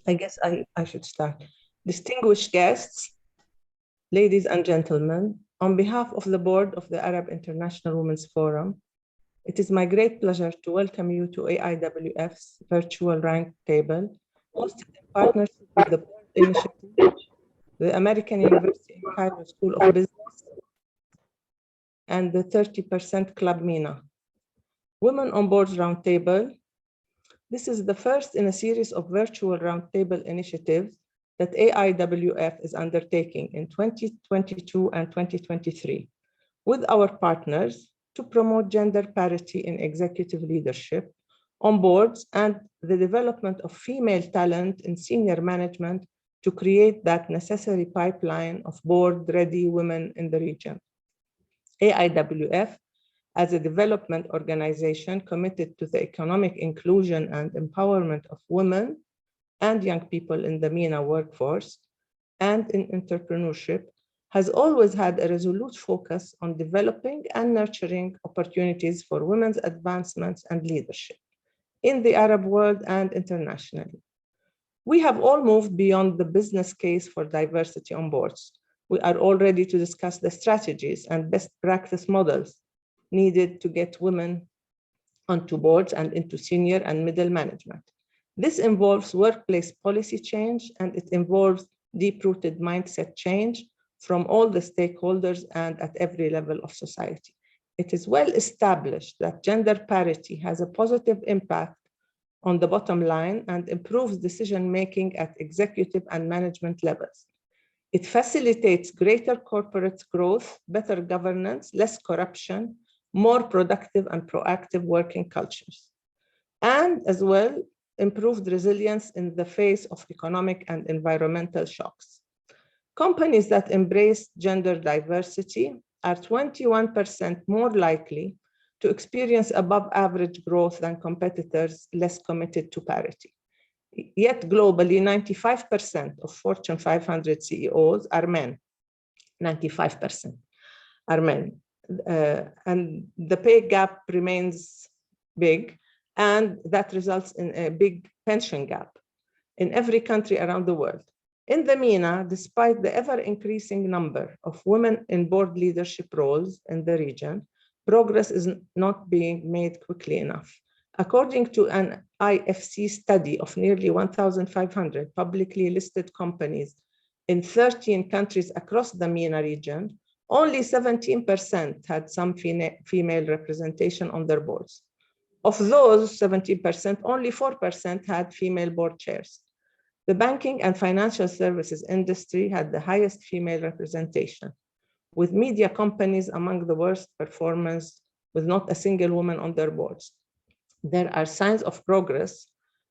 I guess I should start. Distinguished guests, ladies and gentlemen, on behalf of the board of the Arab International Women's Forum, it is my great pleasure to welcome you to AIWF's virtual roundtable, hosted in partnership with the Board Initiative, the American University in Cairo School of Business, and the 30% Club MENA. Women on Boards Roundtable. This is the first in a series of virtual roundtable initiatives that AIWF is undertaking in 2022 and 2023 with our partners to promote gender parity in executive leadership on boards and the development of female talent in senior management to create that necessary pipeline of board-ready women in the region. AIWF, as a development organization committed to the economic inclusion and empowerment of women and young people in the MENA workforce and in entrepreneurship, has always had a resolute focus on developing and nurturing opportunities for women's advancements and leadership in the Arab world and internationally. We have all moved beyond the business case for diversity on boards. We are all ready to discuss the strategies and best practice models needed to get women onto boards and into senior and middle management. This involves workplace policy change, and it involves deep-rooted mindset change from all the stakeholders and at every level of society. It is well established that gender parity has a positive impact on the bottom line and improves decision-making at executive and management levels. It facilitates greater corporate growth, better governance, less corruption, more productive and proactive working cultures, and as well, improved resilience in the face of economic and environmental shocks. Companies that embrace gender diversity are 21% more likely to experience above average growth than competitors less committed to parity. Yet globally, 95% of Fortune 500 CEOs are men, 95% are men. And the pay gap remains big, and that results in a big pension gap in every country around the world. In the MENA, despite the ever-increasing number of women in board leadership roles in the region, progress is not being made quickly enough. According to an IFC study of nearly 1,500 publicly listed companies in 13 countries across the MENA region, only 17% had some female representation on their boards. Of those 17%, only 4% had female board chairs. The banking and financial services industry had the highest female representation, with media companies among the worst performers with not a single woman on their boards. There are signs of progress,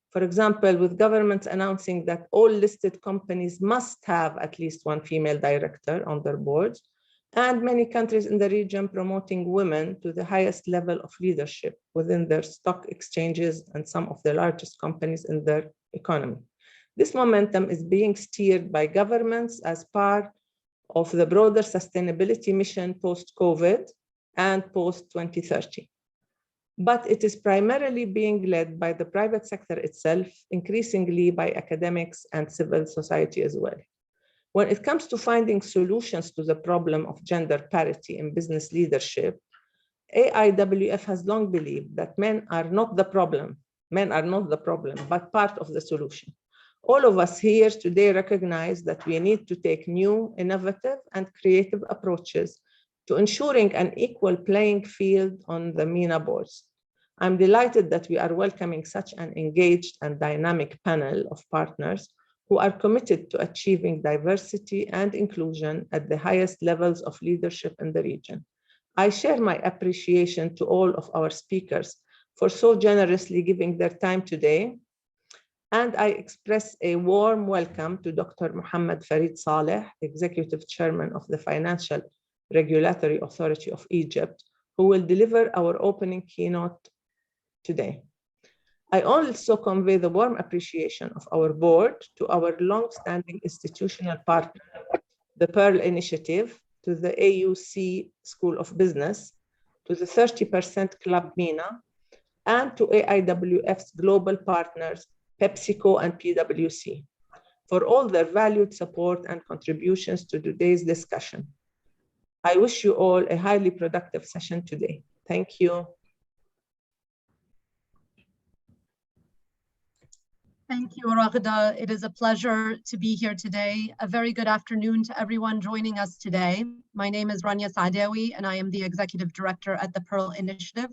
for example, with governments announcing that all listed companies must have at least one female director on their boards, and many countries in the region promoting women to the highest level of leadership within their stock exchanges and some of the largest companies in their economy. This momentum is being steered by governments as part of the broader sustainability mission post-COVID and post-2030. But it is primarily being led by the private sector itself, increasingly by academics and civil society as well. When it comes to finding solutions to the problem of gender parity in business leadership, AIWF has long believed that men are not the problem, but part of the solution. All of us here today recognize that we need to take new, innovative, and creative approaches to ensuring an equal playing field on the MENA boards. I'm delighted that we are welcoming such an engaged and dynamic panel of partners who are committed to achieving diversity and inclusion at the highest levels of leadership in the region. I share my appreciation to all of our speakers for so generously giving their time today, and I express a warm welcome to Dr. Mohamed Farid Saleh, Executive Chairman of the Financial Regulatory Authority of Egypt, who will deliver our opening keynote today. I also convey the warm appreciation of our board to our long-standing institutional partner, the Pearl Initiative, to the AUC School of Business, to the 30% Club MENA, and to AIWF's global partners PepsiCo, and PwC for all their valued support and contributions to today's discussion. I wish you all a highly productive session today. Thank you. Thank you, Raghda. It is a pleasure to be here today. A very good afternoon to everyone joining us today. My name is Ranya Saadawi, and I am the Executive Director at the Pearl Initiative.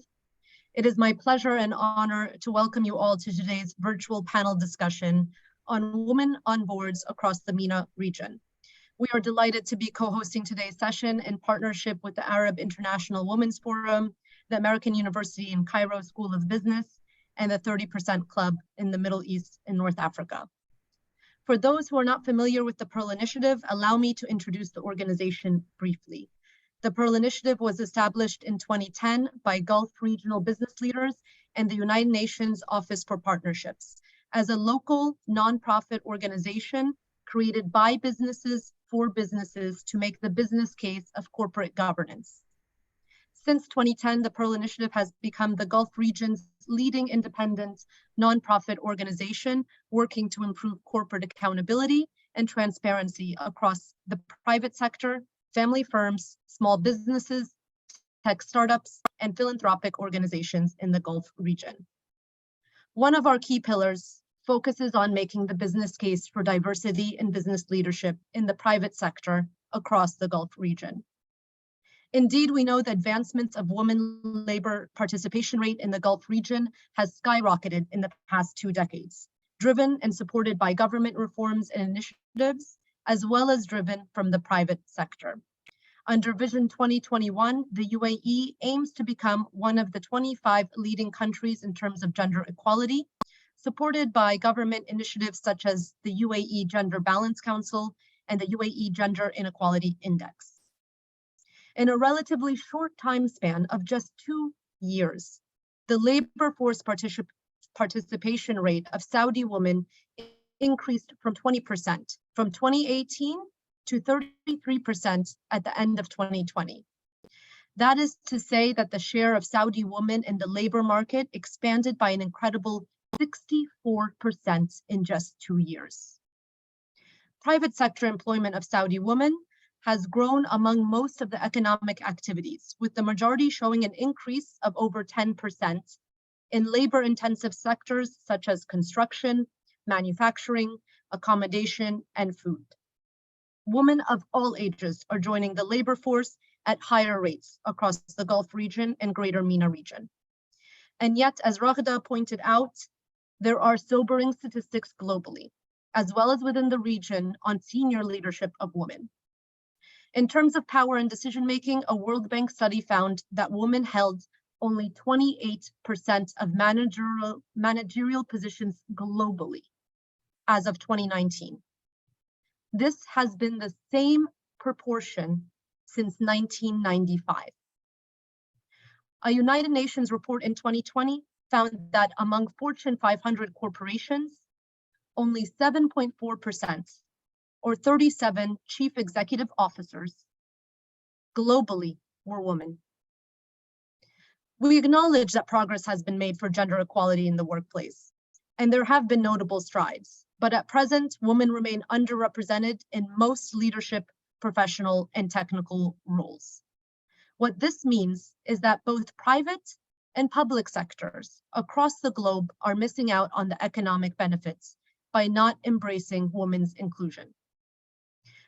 It is my pleasure and honor to welcome you all to today's virtual panel discussion on women on boards across the MENA region. We are delighted to be co-hosting today's session in partnership with the Arab International Women's Forum, the American University in Cairo School of Business, and the 30% Club in the Middle East and North Africa. For those who are not familiar with the Pearl Initiative, allow me to introduce the organization briefly. The Pearl Initiative was established in 2010 by Gulf regional business leaders and the United Nations Office for Partnerships as a local nonprofit organization created by businesses for businesses to make the business case of corporate governance. Since 2010, the Pearl Initiative has become the Gulf region's leading independent nonprofit organization working to improve corporate accountability and transparency across the private sector, family firms, small businesses, tech startups, and philanthropic organizations in the Gulf region. One of our key pillars focuses on making the business case for diversity in business leadership in the private sector across the Gulf region. Indeed, we know the advancements of women labor participation rate in the Gulf region has skyrocketed in the past 2 decades, driven and supported by government reforms and initiatives, as well as driven from the private sector. Under Vision 2021, the UAE aims to become one of the 25 leading countries in terms of gender equality, supported by government initiatives such as the UAE Gender Balance Council and the UAE Gender Inequality Index. In a relatively short time span of just 2 years, the labor force participation rate of Saudi women increased from 20% from 2018 to 33% at the end of 2020. That is to say that the share of Saudi women in the labor market expanded by an incredible 64% in just 2 years. Private sector employment of Saudi women has grown among most of the economic activities, with the majority showing an increase of over 10% in labor-intensive sectors such as construction, manufacturing, accommodation, and food. Women of all ages are joining the labor force at higher rates across the Gulf region and Greater MENA region. And yet, as Raghda pointed out, there are sobering statistics globally, as well as within the region, on senior leadership of women. In terms of power and decision-making, a World Bank study found that women held only 28% of managerial positions globally as of 2019. This has been the same proportion since 1995. A United Nations report in 2020 found that among Fortune 500 corporations, only 7.4%, or 37 chief executive officers globally were women. We acknowledge that progress has been made for gender equality in the workplace, and there have been notable strides, but at present, women remain underrepresented in most leadership, professional, and technical roles. What this means is that both private and public sectors across the globe are missing out on the economic benefits by not embracing women's inclusion.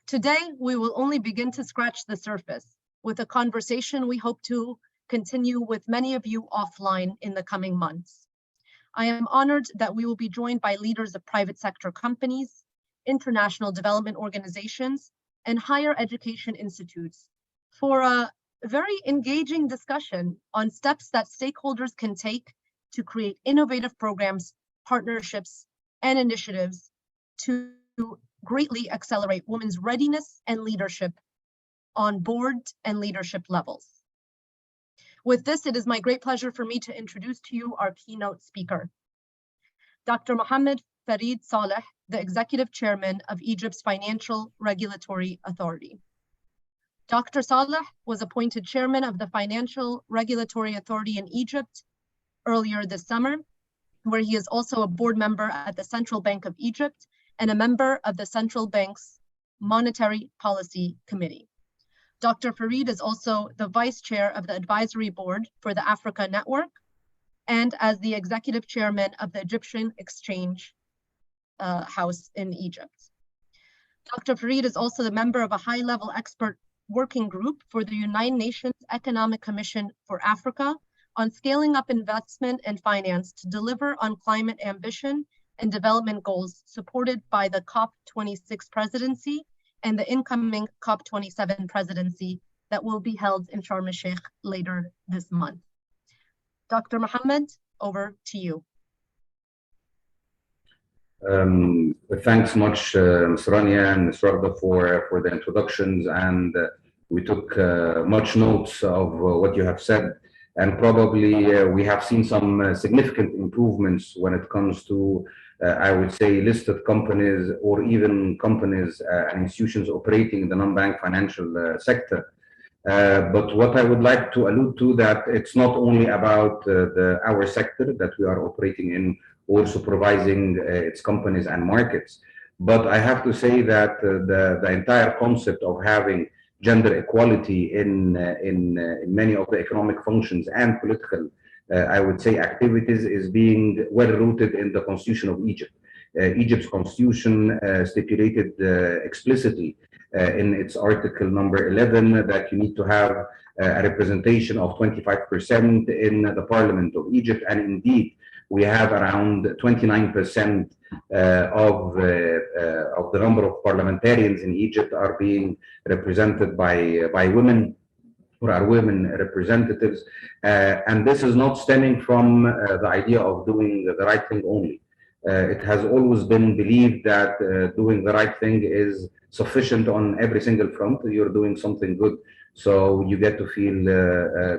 Today, we will only begin to scratch the surface with a conversation we hope to continue with many of you offline in the coming months. I am honored that we will be joined by leaders of private sector companies, international development organizations, and higher education institutes for a very engaging discussion on steps that stakeholders can take to create innovative programs, partnerships, and initiatives to greatly accelerate women's readiness and leadership on board and leadership levels. With this, it is my great pleasure for me to introduce to you our keynote speaker, Dr. Mohamed Farid Saleh, the Executive Chairman of Egypt's Financial Regulatory Authority. Dr. Saleh was appointed Chairman of the Financial Regulatory Authority in Egypt earlier this summer, where he is also a board member at the Central Bank of Egypt and a member of the Central Bank's Monetary Policy Committee. Dr. Farid is also the vice chair of the advisory board for the Africa Network and as the executive chairman of the Egyptian Exchange House in Egypt. Dr. Farid is also the member of a high-level expert working group for the United Nations Economic Commission for Africa on scaling up investment and finance to deliver on climate ambition and development goals supported by the COP26 presidency and the incoming COP27 presidency that will be held in Sharm el-Sheikh later this month. Dr. Mohamed, over to you. Thanks much, Ms. Ranya and Ms. Raghda for the introductions, and we took much notes of what you have said, and probably we have seen some significant improvements when it comes to, I would say, listed companies or even companies and institutions operating in the non-bank financial sector. But what I would like to allude to that it's not only about our sector that we are operating in or supervising its companies and markets, but I have to say that the entire concept of having gender equality in many of the economic functions and political, I would say, activities is being well rooted in the Constitution of Egypt. Egypt's constitution stipulated explicitly in its article number 11 that you need to have a representation of 25% in the Parliament of Egypt, and indeed we have around 29% of the number of parliamentarians in Egypt are being represented by women, or are women representatives, and this is not stemming from the idea of doing the right thing only. It has always been believed that doing the right thing is sufficient on every single front. You're doing something good, so you get to feel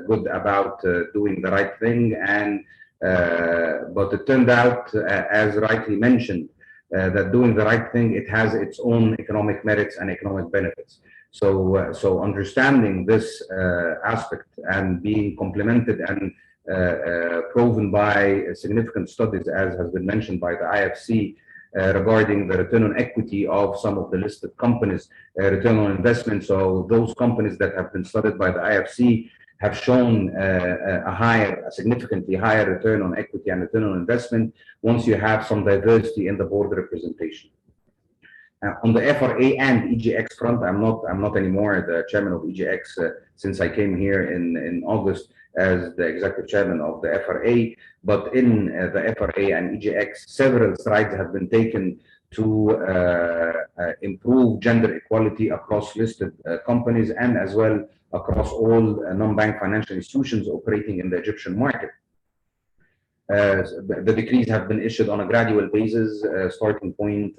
good about doing the right thing. And but it turned out, as rightly mentioned, that doing the right thing, it has its own economic merits and economic benefits. So understanding this aspect and being complemented and proven by significant studies, as has been mentioned by the IFC, regarding the return on equity of some of the listed companies, return on investment. So those companies that have been studied by the IFC have shown a significantly higher return on equity and return on investment once you have some diversity in the board representation. On the FRA and EGX front, I'm not anymore the chairman of EGX since I came here in August as the executive chairman of the FRA. But in the FRA and EGX, several strides have been taken to improve gender equality across listed companies and as well across all non-bank financial institutions operating in the Egyptian market. The decrees have been issued on a gradual basis, starting point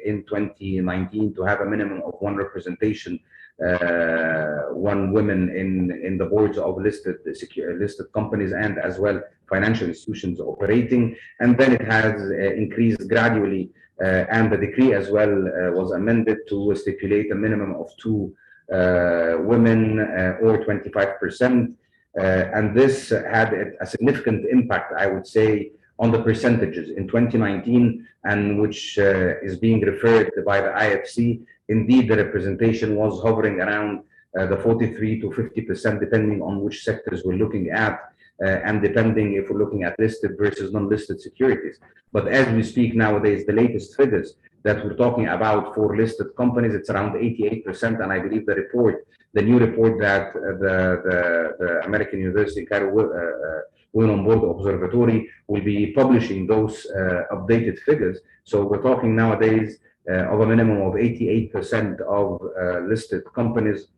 in 2019 to have a minimum of one representation, one woman in the boards of listed companies and as well financial institutions operating, and then it has increased gradually, and the decree as well was amended to stipulate a minimum of 2 women or 25%. And this had a significant impact, I would say, on the percentages in 2019, and which is being referred by the IFC. Indeed, the representation was hovering around the 43 to 50%, depending on which sectors we're looking at, and depending if we're looking at listed versus non-listed securities. But as we speak nowadays, the latest figures that we're talking about for listed companies, it's around 88%, and I believe the new report that the American University in Cairo Women on Board Observatory will be publishing those updated figures. So we're talking nowadays of a minimum of 88% of listed companies,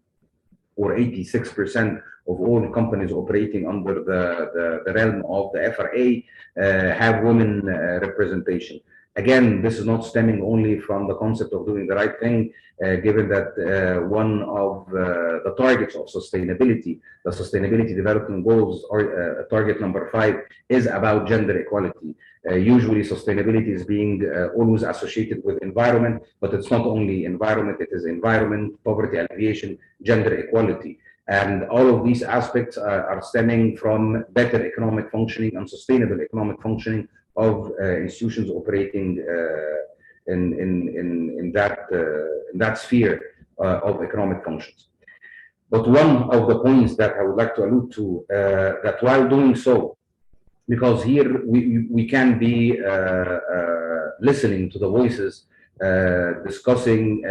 or 86% of all companies operating under the realm of the FRA have women representation. Again, this is not stemming only from the concept of doing the right thing, given that one of the targets of sustainability, the Sustainability Development Goals, or target number 5, is about gender equality. Usually sustainability is being always associated with environment, but it's not only environment, it is environment, poverty alleviation, gender equality. And all of these aspects are stemming from better economic functioning and sustainable economic functioning of institutions operating in that sphere of economic functions. But one of the points that I would like to allude to, that while doing so, because here we can be listening to the voices discussing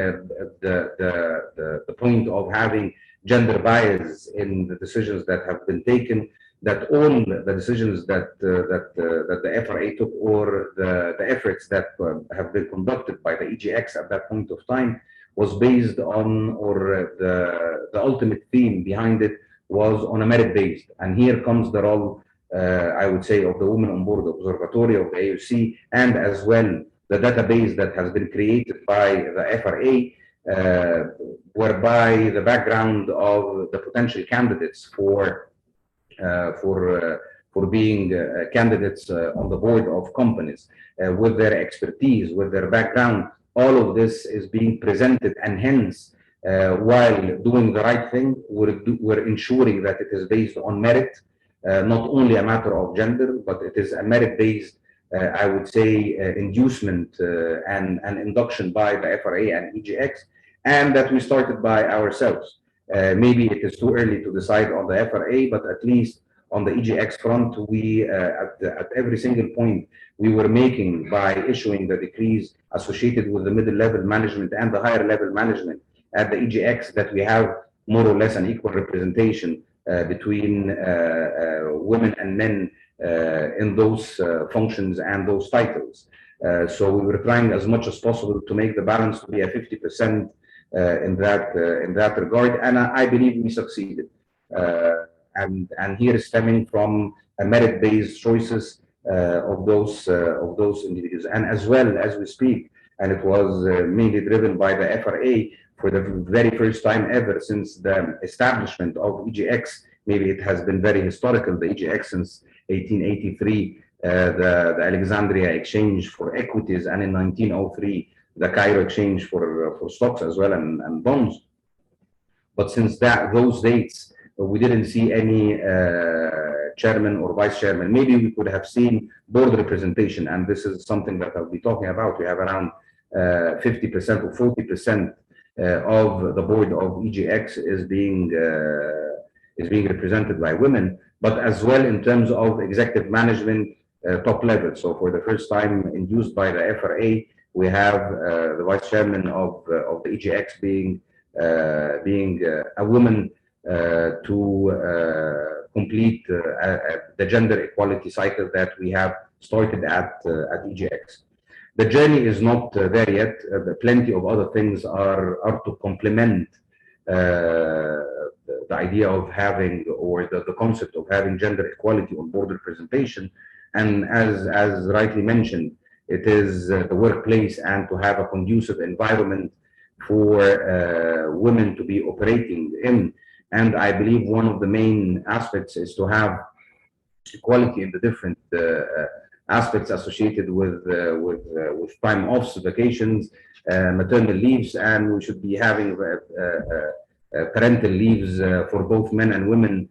the point of having gender bias in the decisions that have been taken, that all the decisions that the FRA took, or the efforts that have been conducted by the EGX at that point of time, was based on, or the ultimate theme behind it was on a merit-based. And here comes the role, I would say, of the Women on Board Observatory of the AUC, and as well the database that has been created by the FRA, whereby the background of the potential candidates for being candidates on the board of companies, with their expertise, with their background, all of this is being presented, and hence, while doing the right thing, we're ensuring that it is based on merit, not only a matter of gender, but it is a merit-based, I would say, inducement and induction by the FRA and EGX, and that we started by ourselves. Maybe it is too early to decide on the FRA, but at least on the EGX front, we at every single point we were making by issuing the decrees associated with the middle level management and the higher level management at the EGX, that we have more or less an equal representation between women and men in those functions and those titles. So we were trying as much as possible to make the balance to be a 50% in that regard, and I believe we succeeded. And here stemming from a merit-based choices of those individuals, and as well as we speak, and it was mainly driven by the FRA for the very first time ever since the establishment of EGX. Maybe it has been very historical, the EGX, since 1883, the Alexandria Exchange for Equities, and in 1903 the Cairo Exchange for stocks as well, and bonds. But since those dates, we didn't see any chairman or vice chairman. Maybe we could have seen board representation, and this is something that I'll be talking about. We have around 50% or 40% of the board of EGX is being represented by women, but as well in terms of executive management top level. So for the first time, induced by the FRA, we have the vice chairman of the EGX being a woman, to complete the gender equality cycle that we have started at EGX. The journey is not there yet. Plenty of other things are to complement the idea of having, or the concept of having, gender equality on board representation. And as rightly mentioned, it is the workplace, and to have a conducive environment for women to be operating in. And I believe one of the main aspects is to have equality in the different aspects associated with time offs, vacations, maternal leaves, and we should be having parental leaves for both men and women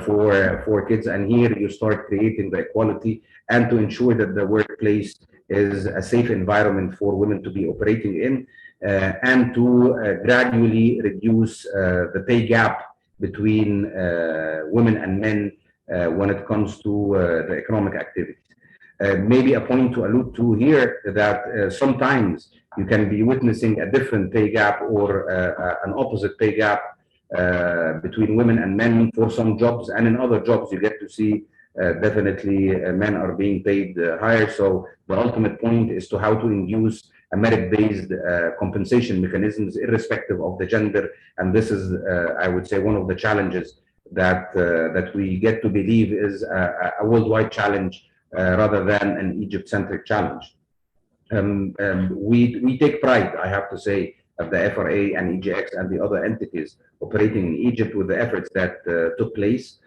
for kids. And here you start creating the equality, and to ensure that the workplace is a safe environment for women to be operating in, and to gradually reduce the pay gap between women and men when it comes to the economic activities. Maybe a point to allude to here, that sometimes you can be witnessing a different pay gap, or an opposite pay gap between women and men for some jobs, and in other jobs you get to see definitely men are being paid higher. So the ultimate point is to how to induce a merit-based compensation mechanisms irrespective of the gender, and this is I would say one of the challenges that we get to believe is a worldwide challenge rather than an Egypt-centric challenge. We take pride, I have to say, of the FRA and EGX and the other entities operating in Egypt with the efforts that took place.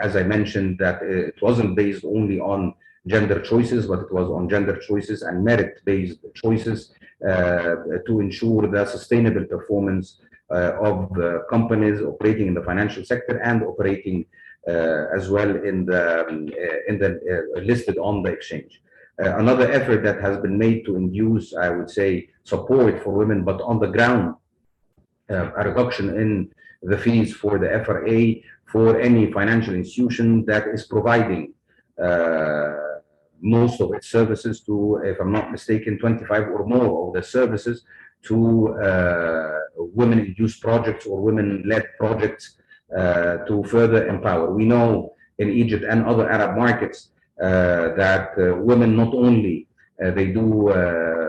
As I mentioned, that it wasn't based only on gender choices, but it was on gender choices and merit-based choices to ensure the sustainable performance of companies operating in the financial sector and operating as well in the listed on the exchange. Another effort that has been made to induce, I would say, support for women, but on the ground, a reduction in the fees for the FRA for any financial institution that is providing most of its services to, if I'm not mistaken, 25 or more of the services to women-induced projects or women-led projects to further empower. We know in Egypt and other Arab markets that women not only they do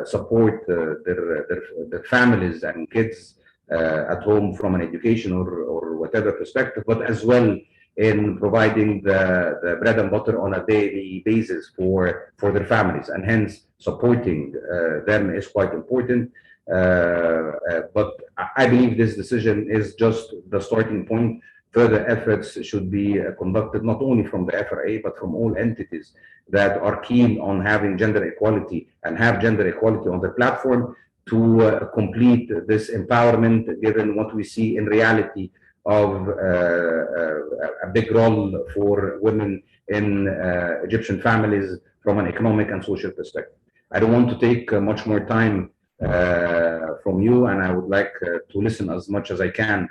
support their families and kids at home from an education or whatever perspective, but as well in providing the bread and butter on a daily basis for their families, and hence supporting them is quite important. But I believe this decision is just the starting point. Further efforts should be conducted not only from the FRA, but from all entities that are keen on having gender equality and have gender equality on their platform to complete this empowerment, given what we see in reality of a big role for women in Egyptian families from an economic and social perspective. I don't want to take much more time from you, and I would like to listen as much as I can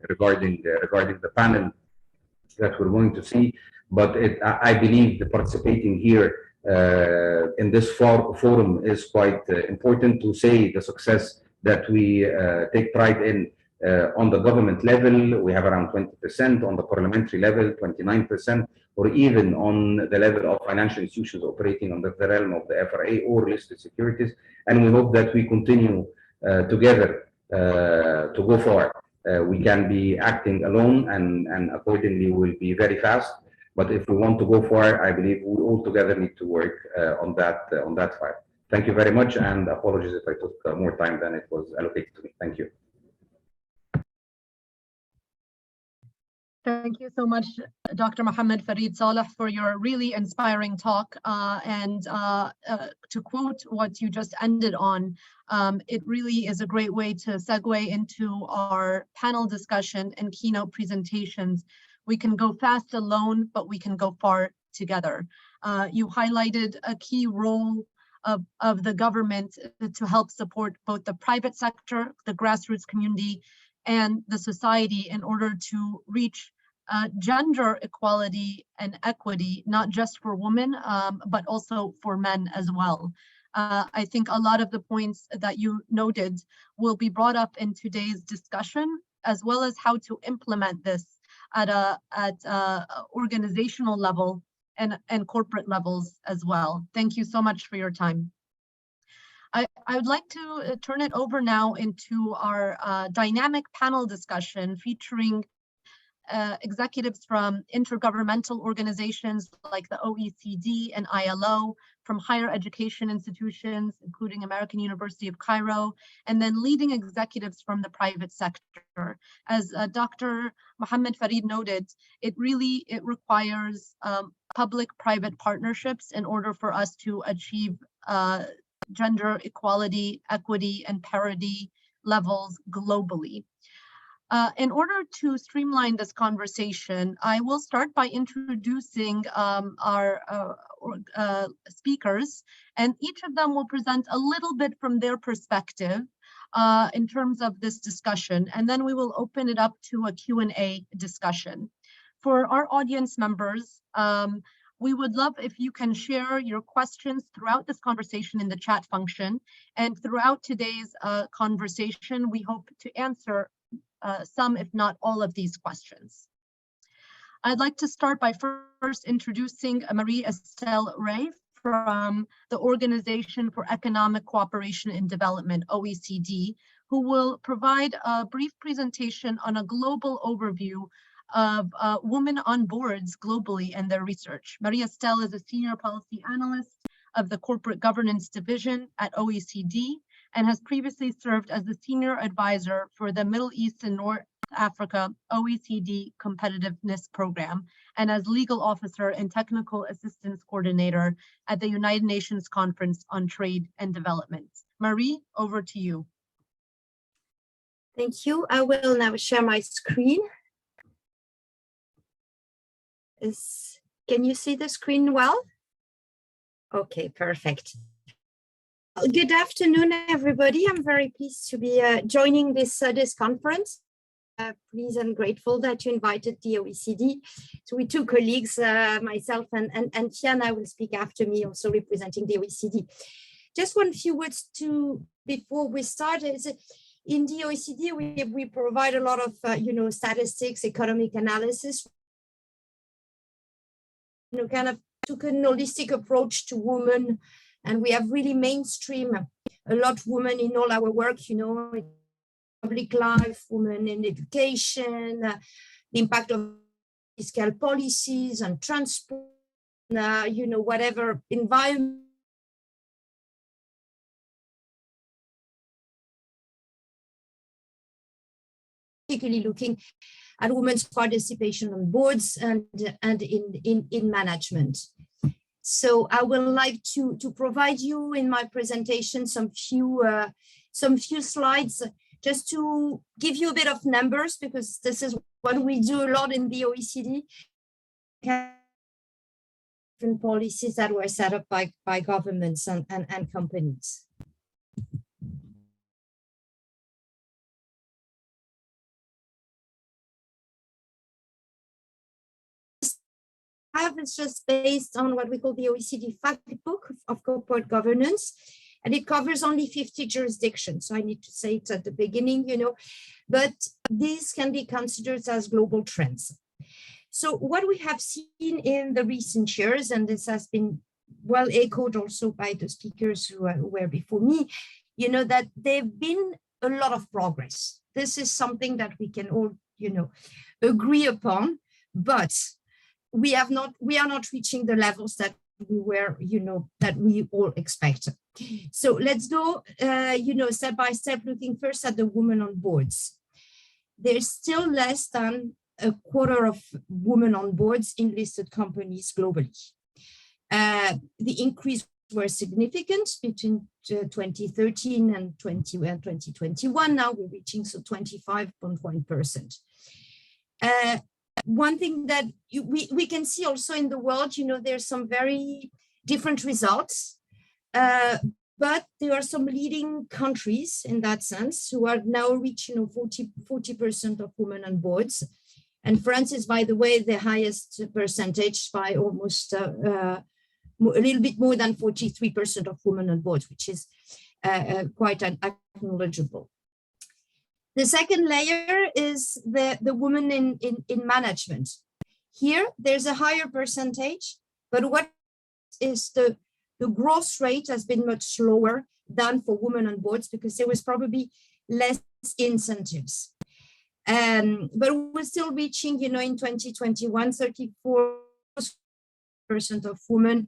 regarding the panel that we're going to see. But I believe the participating here in this forum is quite important to say the success that we take pride in. On the government level, we have around 20%, on the parliamentary level, 29%, or even on the level of financial institutions operating under the realm of the FRA or listed securities. And we hope that we continue together to go far. We can be acting alone, and accordingly we'll be very fast. But if we want to go far, I believe we all together need to work on that file. Thank you very much, and apologies if I took more time than it was allocated to me. Thank you. Thank you so much, Dr. Mohamed Farid Saleh, for your really inspiring talk. And to quote what you just ended on, it really is a great way to segue into our panel discussion and keynote presentations. We can go fast alone, but we can go far together. You highlighted a key role of the government to help support both the private sector, the grassroots community, and the society in order to reach gender equality and equity, not just for women, but also for men as well. I think a lot of the points that you noted will be brought up in today's discussion, as well as how to implement this at organizational level and corporate levels as well. Thank you so much for your time. I would like to turn it over now into our dynamic panel discussion featuring executives from intergovernmental organizations like the OECD and ILO, from higher education institutions, including American University of Cairo, and then leading executives from the private sector. As Dr. Mohamed Farid noted, it requires public-private partnerships in order for us to achieve gender equality, equity, and parity levels globally. In order to streamline this conversation, I will start by introducing our speakers, and each of them will present a little bit from their perspective in terms of this discussion, and then we will open it up to a Q&A discussion. For our audience members, we would love if you can share your questions throughout this conversation in the chat function, and throughout today's conversation, we hope to answer some, if not all, of these questions. I'd like to start by first introducing Marie-Estelle Ray from the Organization for Economic Cooperation and Development, OECD, who will provide a brief presentation on a global overview of women on boards globally and their research. Marie-Estelle is a senior policy analyst of the Corporate Governance Division at OECD, and has previously served as the senior advisor for the Middle East and North Africa OECD Competitiveness Program, and as legal officer and technical assistance coordinator at the United Nations Conference on Trade and Development. Marie, over to you. Thank you. I will now share my screen. Can you see the screen well? Okay, perfect. Good afternoon, everybody. I'm very pleased to be joining this conference. Pleased and grateful that you invited the OECD. So we two colleagues, myself and Fiona will speak after me, also representing the OECD. Just one few words before we start. In the OECD, we provide a lot of statistics, economic analysis. Kind of took a holistic approach to women, and we have really mainstream a lot of women in all our work. Public life, women in education, the impact of fiscal policies and transport, whatever environment. Particularly looking at women's participation on boards and in management. So I would like to provide you in my presentation some few slides just to give you a bit of numbers, because this is what we do a lot in the OECD. Different policies that were set up by governments and companies. It's just based on what we call the OECD fact book of corporate governance, and it covers only 50 jurisdictions. So I need to say it at the beginning, but these can be considered as global trends. So what we have seen in the recent years, and this has been well echoed also by the speakers who were before me, that there've been a lot of progress. This is something that we can all, agree upon, but we are not reaching the levels that we were, that we all expect. So let's go, step by step, looking first at the women on boards. There's still less than a quarter of women on boards in listed companies globally. The increase were significant between 2013 and 2021. Now we're reaching 25.1%. One thing that we can see also in the world, there's some very different results, but there are some leading countries in that sense who are now reaching 40% of women on boards. And France is, by the way, the highest percentage by almost a little bit more than 43% of women on boards, which is quite acknowledgeable. The second layer is the women in management. Here, there's a higher percentage, but what is the growth rate has been much slower than for women on boards because there was probably less incentives. But we're still reaching, in 2021, 34% of women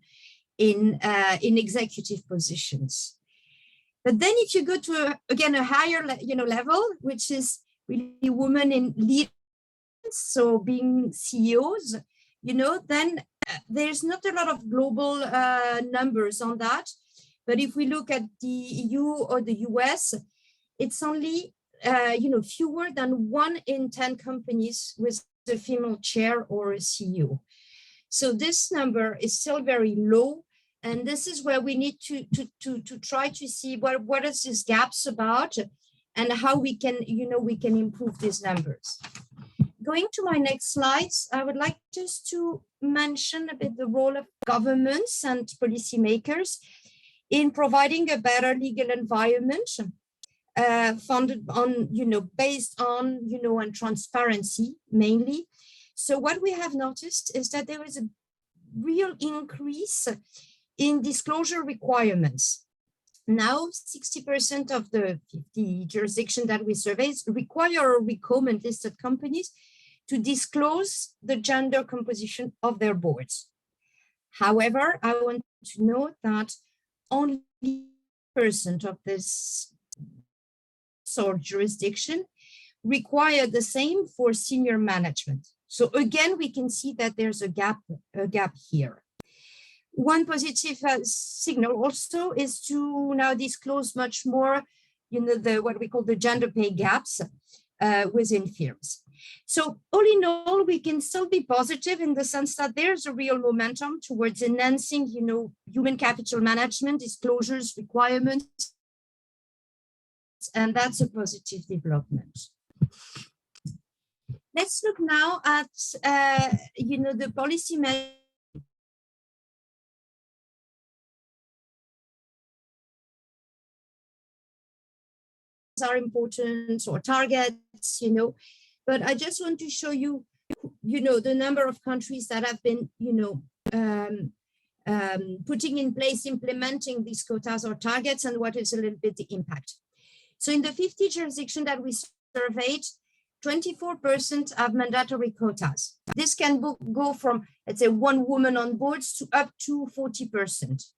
in executive positions. But then if you go to, again, a higher level, which is really women in leadership, so being CEOs, then there's not a lot of global numbers on that. But if we look at the EU or the US, it's only, fewer than 1 in 10 companies with a female chair or a CEO. So this number is still very low. And this is where we need to try to see what is this gaps about and how we can, we can improve these numbers. Going to my next slides, I would like just to mention a bit the role of governments and policymakers in providing a better legal environment funded on, based on, on transparency mainly. So what we have noticed is that there is a real increase in disclosure requirements. Now, 60% of the 50 jurisdictions that we survey require or recommend listed companies to disclose the gender composition of their boards. However, I want to note that only 1% of this sort of jurisdiction require the same for senior management. So again, we can see that there's a gap here. One positive signal also is to now disclose much more, what we call the gender pay gaps within firms. So all in all, we can still be positive in the sense that there's a real momentum towards enhancing, human capital management, disclosures, requirements, and that's a positive development. Let's look now at, the policy measures are important, or targets, but I just want to show you, the number of countries that have been, putting in place, implementing these quotas or targets, and what is a little bit the impact. So in the 50 jurisdictions that we surveyed, 24% have mandatory quotas. This can go from, let's say, 1 woman on boards to up to 40%.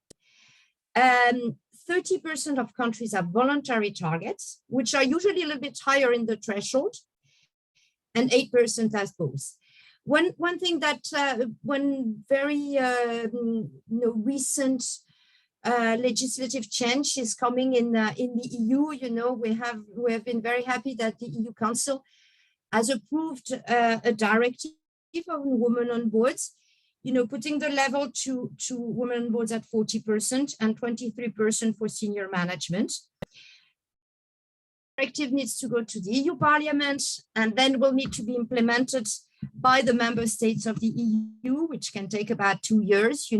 30% of countries have voluntary targets, which are usually a little bit higher in the threshold, and 8% has both. One thing that one very recent legislative change is coming in the EU. We have been very happy that the EU Council has approved a directive on women on boards, putting the level to women on boards at 40% and 23% for senior management. The directive needs to go to the EU Parliament and then will need to be implemented by the member states of the EU, which can take about 2 years,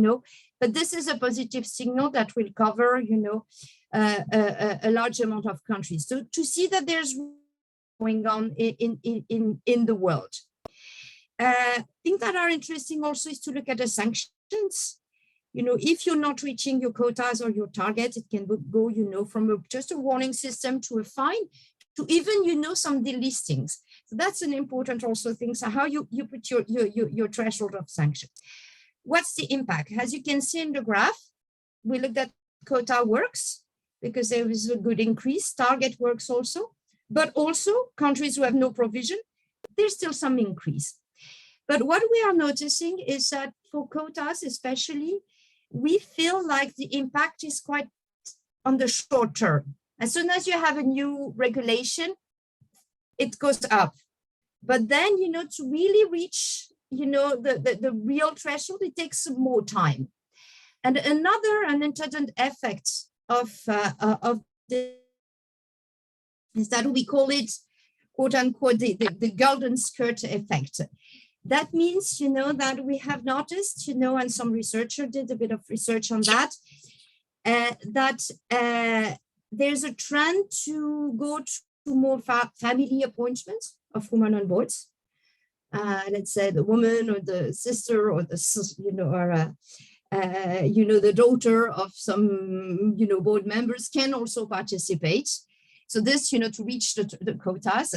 but this is a positive signal that will cover, a large amount of countries. So to see that there's going on in the world. Things that are interesting also is to look at the sanctions. If you're not reaching your quotas or your targets, it can go, from just a warning system to a fine, to even, some delistings. So that's an important also thing. So how you put your threshold of sanctions. What's the impact? As you can see in the graph, we looked at quota works because there is a good increase. Target works also, but also countries who have no provision, there's still some increase. But what we are noticing is that for quotas especially, we feel like the impact is quite on the short term. As soon as you have a new regulation, it goes up. But then, to really reach, the real threshold, it takes more time. And another unintended effect of this is that we call it, quote unquote, the golden skirt effect. That means, that we have noticed, and some researcher did a bit of research on that, that there's a trend to go to more family appointments of women on boards. Let's say the woman or the sister or the, the daughter of some, board members can also participate. So this, to reach the quotas.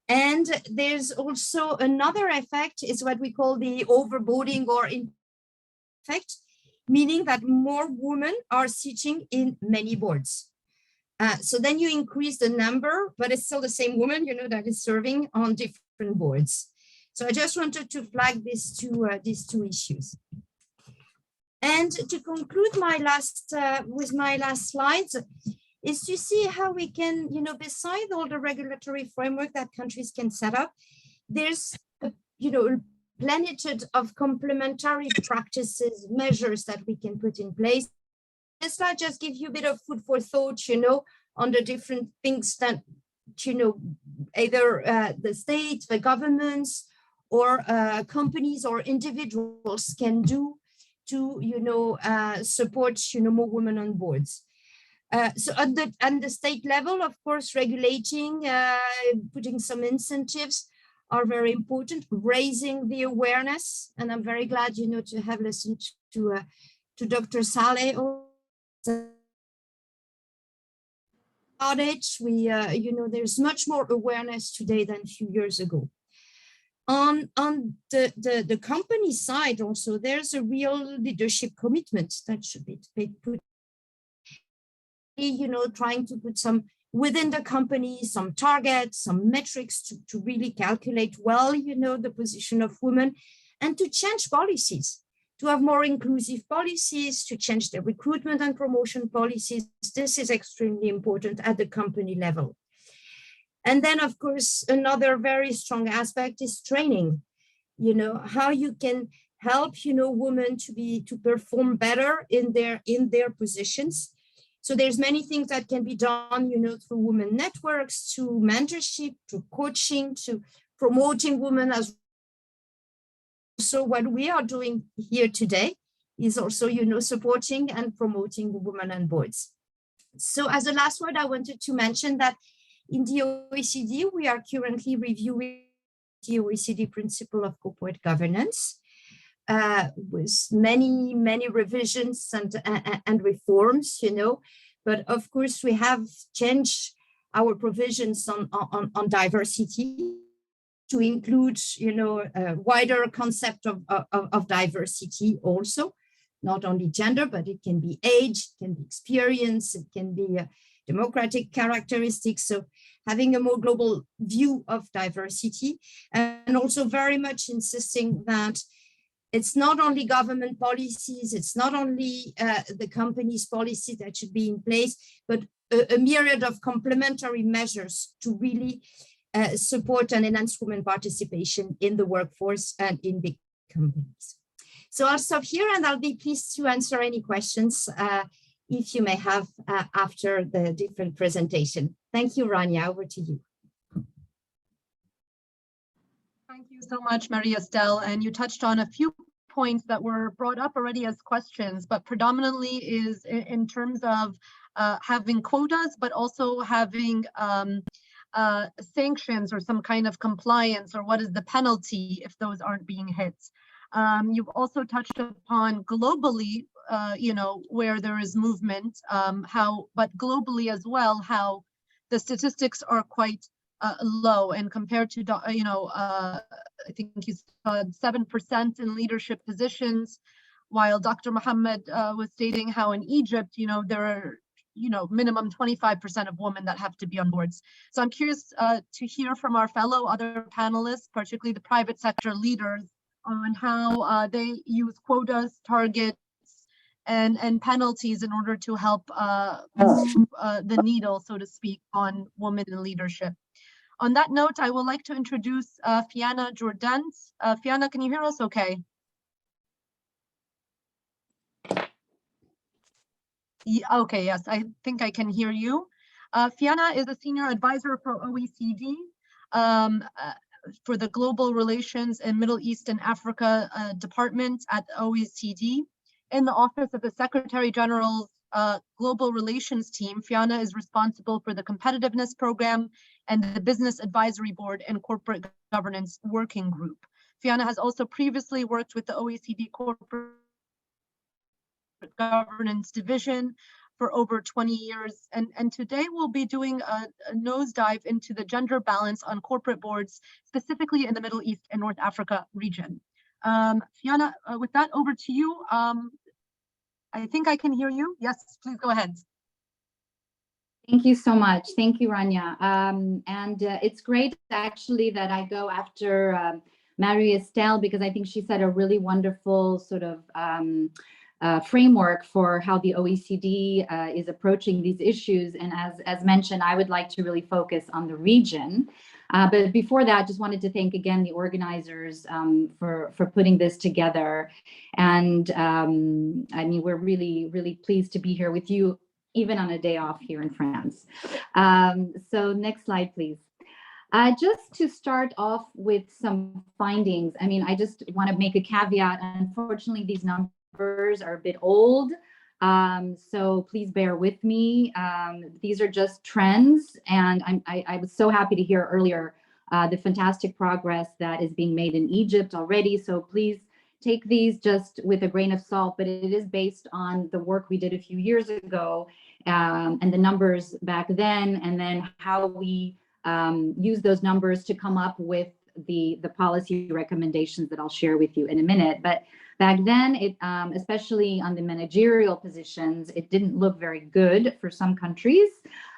And there's also another effect, is what we call the overboarding or effect, meaning that more women are sitting in many boards. So then you increase the number, but it's still the same woman, that is serving on different boards. So I just wanted to flag these two issues. And to conclude with my last slides, is to see how we can, beside all the regulatory framework that countries can set up, there's, a plenitude of complementary practices, measures that we can put in place. This slide just gives you a bit of food for thought, on the different things that, either the state, the governments, or companies or individuals can do to, support, more women on boards. So at the state level, of course, regulating, putting some incentives are very important, raising the awareness. And I'm very glad, to have listened to Dr. Saleh about it. We, there's much more awareness today than a few years ago. On the company side also, there's a real leadership commitment that should be put, trying to put some within the company, some targets, some metrics to really calculate well, the position of women, and to change policies, to have more inclusive policies, to change the recruitment and promotion policies. This is extremely important at the company level. And then, of course, another very strong aspect is training. You know, how you can help, you know, women to perform better in their positions. So there's many things that can be done, you know, through women networks, to mentorship, to coaching, to promoting women as. So what we are doing here today is also, you know, supporting and promoting women on boards. So as a last word, I wanted to mention that in the OECD, we are currently reviewing the OECD principle of corporate governance with many revisions and reforms, you know. But of course, we have changed our provisions on diversity to include, you know, a wider concept of diversity also, not only gender, but it can be age, it can be experience, it can be democratic characteristics. So having a more global view of diversity, and also very much insisting that it's not only government policies, it's not only the company's policy that should be in place, but a myriad of complementary measures to really support and enhance women participation in the workforce and in big companies. So I'll stop here and I'll be pleased to answer any questions if you may have after the different presentation. Thank you, Ranya, over to you. Thank you so much, Marie-Estelle. And you touched on a few points that were brought up already as questions, but predominantly is in terms of having quotas, but also having sanctions or some kind of compliance, or what is the penalty if those aren't being hit. You've also touched upon globally, you know, where there is movement, but globally as well, how the statistics are quite low, and compared to, you know, I think you said 7% in leadership positions, while Dr. Mohamed was stating how in Egypt, you know, there are, you know, minimum 25% of women that have to be on boards. So I'm curious to hear from our fellow other panelists, particularly the private sector leaders, on how they use quotas, targets, and penalties in order to help move the needle, so to speak, on women in leadership. On that note, I would like to introduce Fiana Jordans. Fiana, can you hear us okay? Yeah, okay, yes, I think I can hear you. Fiana is a senior advisor for OECD for the Global Relations and Middle East and Africa Department at OECD. In the Office of the Secretary General's Global Relations Team, Fiana is responsible for the Competitiveness Program and the Business Advisory Board and Corporate Governance Working Group. Fiana has also previously worked with the OECD Corporate Governance Division for over 20 years. And today we'll be doing a nosedive into the gender balance on corporate boards, specifically in the Middle East and North Africa region. Fiana, with that, over to you. I think I can hear you. Yes, please go ahead. Thank you so much. Thank you, Ranya. It's great actually that I go after Marie-Estelle, because I think she said a really wonderful sort of framework for how the OECD is approaching these issues. And as mentioned, I would like to really focus on the region. But before that, just wanted to thank again the organizers for putting this together. And I mean, we're really pleased to be here with you, even on a day off here in France. So next slide, please. Just to start off with some findings, I mean, I just want to make a caveat. Unfortunately, these numbers are a bit old, so please bear with me. These are just trends, and I was so happy to hear earlier the fantastic progress that is being made in Egypt already. So please take these just with a grain of salt, but it is based on the work we did a few years ago and the numbers back then, and then how we use those numbers to come up with the policy recommendations that I'll share with you in a minute. But back then, it especially on the managerial positions, it didn't look very good for some countries,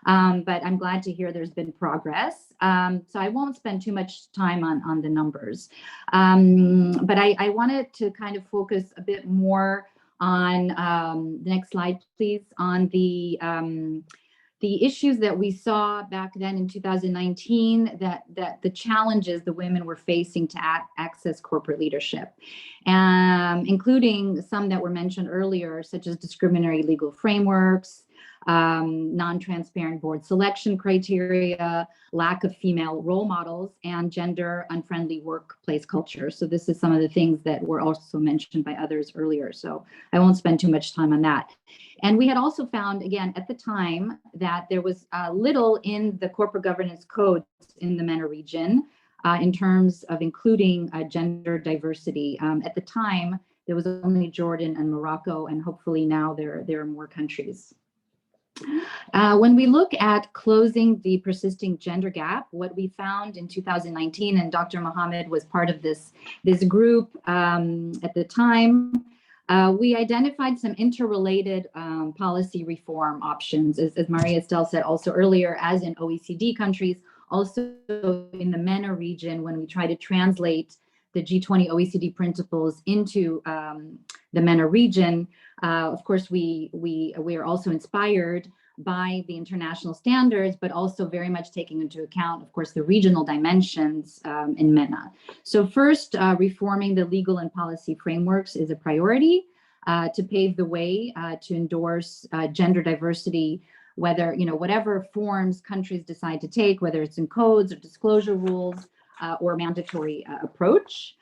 but I'm glad to hear there's been progress. So I won't spend too much time on the numbers, but I wanted to kind of focus a bit more on the next slide, please, on the the issues that we saw back then in 2019, that the challenges the women were facing to access corporate leadership, including some that were mentioned earlier, such as discriminatory legal frameworks, non-transparent board selection criteria, lack of female role models, and gender unfriendly workplace culture. So this is some of the things that were also mentioned by others earlier. So I won't spend too much time on that. And we had also found, again, at the time, that there was little in the corporate governance codes in the MENA region in terms of including gender diversity. At the time, there was only Jordan and Morocco, and hopefully now there are more countries. When we look at closing the persisting gender gap, what we found in 2019, and Dr. Mohamed was part of this group at the time, we identified some interrelated policy reform options, as Maria Estelle said also earlier, as in OECD countries, also in the MENA region, when we try to translate the G20 OECD principles into the MENA region. Of course, we are also inspired by the international standards, but also very much taking into account, of course, the regional dimensions in MENA. So first, reforming the legal and policy frameworks is a priority to pave the way to endorse gender diversity, whether, whatever forms countries decide to take, whether it's in codes or disclosure rules or mandatory approach.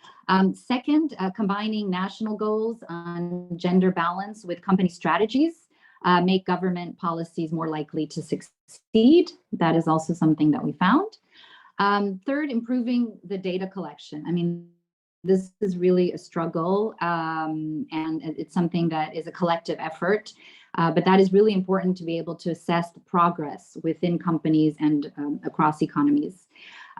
Second, combining national goals on gender balance with company strategies make government policies more likely to succeed. That is also something that we found. Third, improving the data collection. I mean, this is really a struggle, and it's something that is a collective effort, but that is really important to be able to assess the progress within companies and across economies.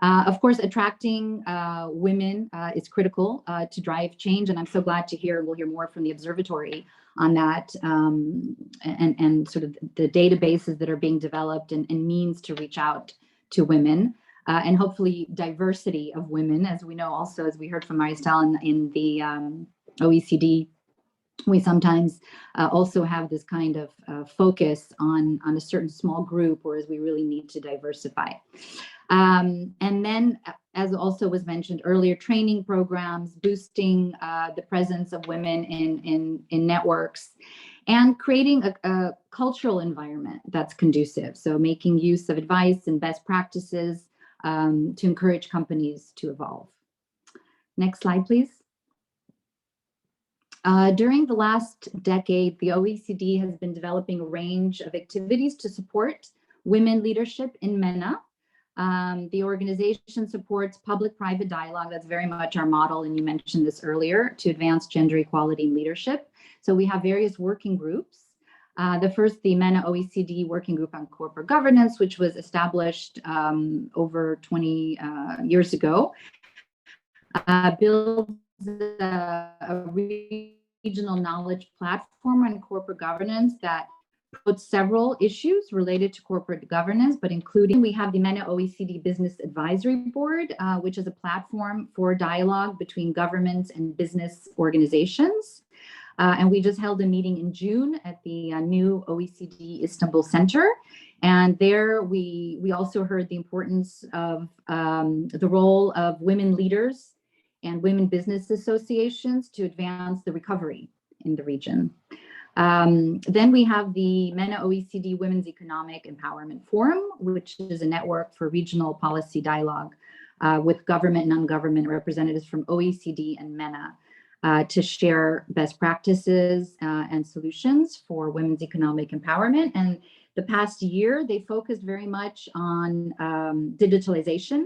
Of course, attracting women is critical to drive change, and I'm so glad to hear, we'll hear more from the observatory on that, and sort of the databases that are being developed and means to reach out to women, and hopefully diversity of women, as we know also, as we heard from Maria Estelle in the OECD, we sometimes also have this kind of focus on a certain small group, whereas we really need to diversify. And then, as also was mentioned earlier, training programs, boosting the presence of women in networks, and creating a cultural environment that's conducive. So making use of advice and best practices to encourage companies to evolve. Next slide, please. During the last decade, the OECD has been developing a range of activities to support women leadership in MENA. The organization supports public-private dialogue. That's very much our model, and you mentioned this earlier, to advance gender equality in leadership. So we have various working groups. The first, the MENA OECD Working Group on Corporate Governance, which was established over 20 years ago, builds a regional knowledge platform on corporate governance that puts several issues related to corporate governance, but including, we have the MENA OECD Business Advisory Board, which is a platform for dialogue between governments and business organizations. And we just held a meeting in June at the new OECD Istanbul Center. And there we also heard the importance of the role of women leaders and women business associations to advance the recovery in the region. Then we have the MENA OECD Women's Economic Empowerment Forum, which is a network for regional policy dialogue with government and non-government representatives from OECD and MENA to share best practices and solutions for women's economic empowerment. And the past year, they focused very much on digitalization,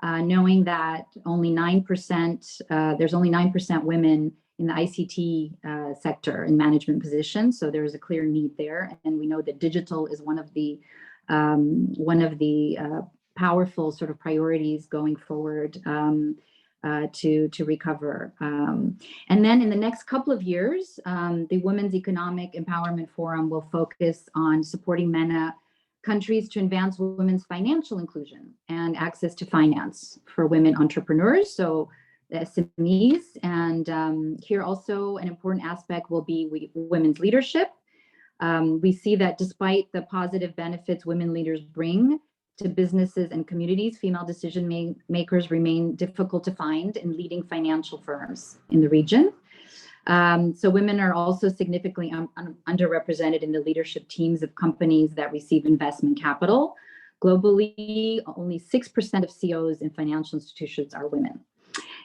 knowing that only 9%, there's only 9% women in the ICT sector in management positions. So there is a clear need there. And we know that digital is one of the powerful sort of priorities going forward to recover. And then in the next couple of years, the Women's Economic Empowerment Forum will focus on supporting MENA countries to advance women's financial inclusion and access to finance for women entrepreneurs, so the SMEs. And here also an important aspect will be women's leadership, We see that despite the positive benefits women leaders bring to businesses and communities, female decision makers remain difficult to find in leading financial firms in the region. So women are also significantly underrepresented in the leadership teams of companies that receive investment capital. Globally, only 6% of CEOs in financial institutions are women.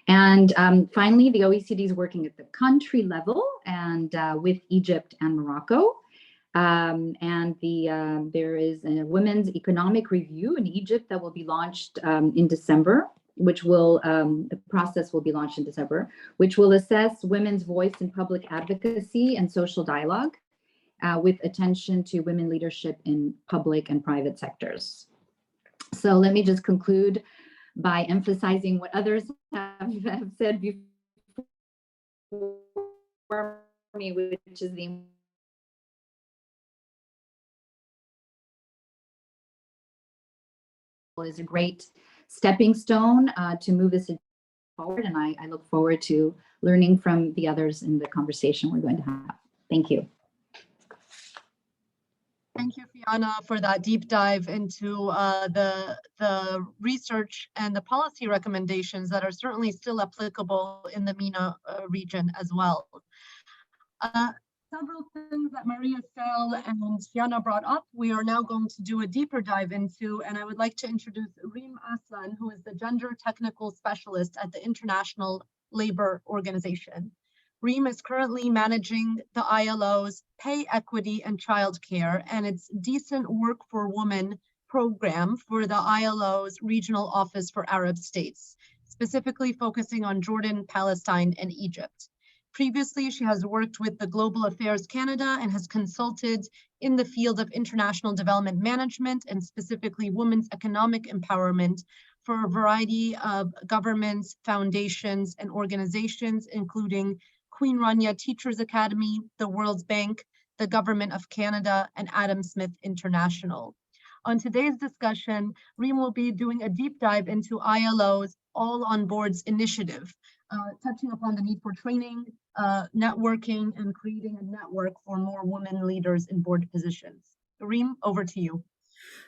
And finally, the OECD is working at the country level and with Egypt and Morocco. There is a women's economic review in Egypt that will be launched in December, which will, the process will be launched in December, which will assess women's voice in public advocacy and social dialogue with attention to women leadership in public and private sectors. So let me just conclude by emphasizing what others have said before me, which is the is a great stepping stone to move this forward. And I look forward to learning from the others in the conversation we're going to have. Thank you. Thank you, Fiona, for that deep dive into the research and the policy recommendations that are certainly still applicable in the MENA region as well. Several things that Maria Estelle and Fiona brought up, we are now going to do a deeper dive into, and I would like to introduce Reem Aslan, who is the Gender Technical Specialist at the International Labour Organization. Reem is currently managing the ILO's Pay Equity and Childcare and its Decent Work for Women program for the ILO's Regional Office for Arab States, specifically focusing on Jordan, Palestine, and Egypt. Previously, she has worked with the Global Affairs Canada and has consulted in the field of international development management and specifically women's economic empowerment for a variety of governments, foundations, and organizations, including Queen Ranya Teachers Academy, the World Bank, the Government of Canada, and Adam Smith International. On today's discussion, Reem will be doing a deep dive into ILO's All on Boards initiative, touching upon the need for training, networking, and creating a network for more women leaders in board positions. Reem, over to you.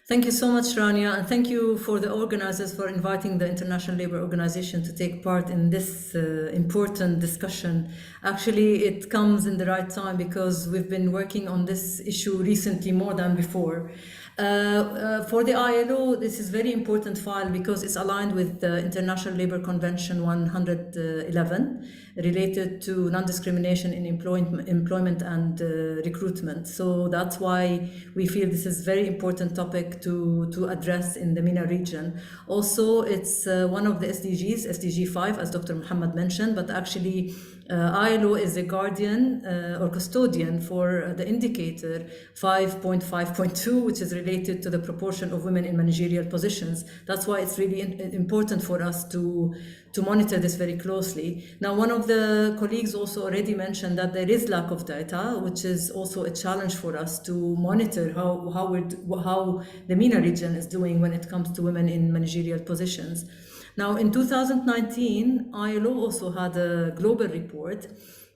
Thank you so much, Ranya, and thank you for the organizers for inviting the International Labour Organization to take part in this important discussion. Actually, it comes in the right time because we've been working on this issue recently more than before. For the ILO, this is a very important file because it's aligned with the International Labour Convention 111 related to non-discrimination in employment and recruitment. So that's why we feel this is a very important topic to address in the MENA region. Also, it's one of the SDGs, SDG 5, as Dr. Mohamed mentioned, but actually ILO is a guardian or custodian for the indicator 5.5.2, which is related to the proportion of women in managerial positions. That's why it's really important for us to monitor this very closely. Now, one of the colleagues also already mentioned that there is lack of data, which is also a challenge for us to monitor how the MENA region is doing when it comes to women in managerial positions. Now, in 2019, ILO also had a global report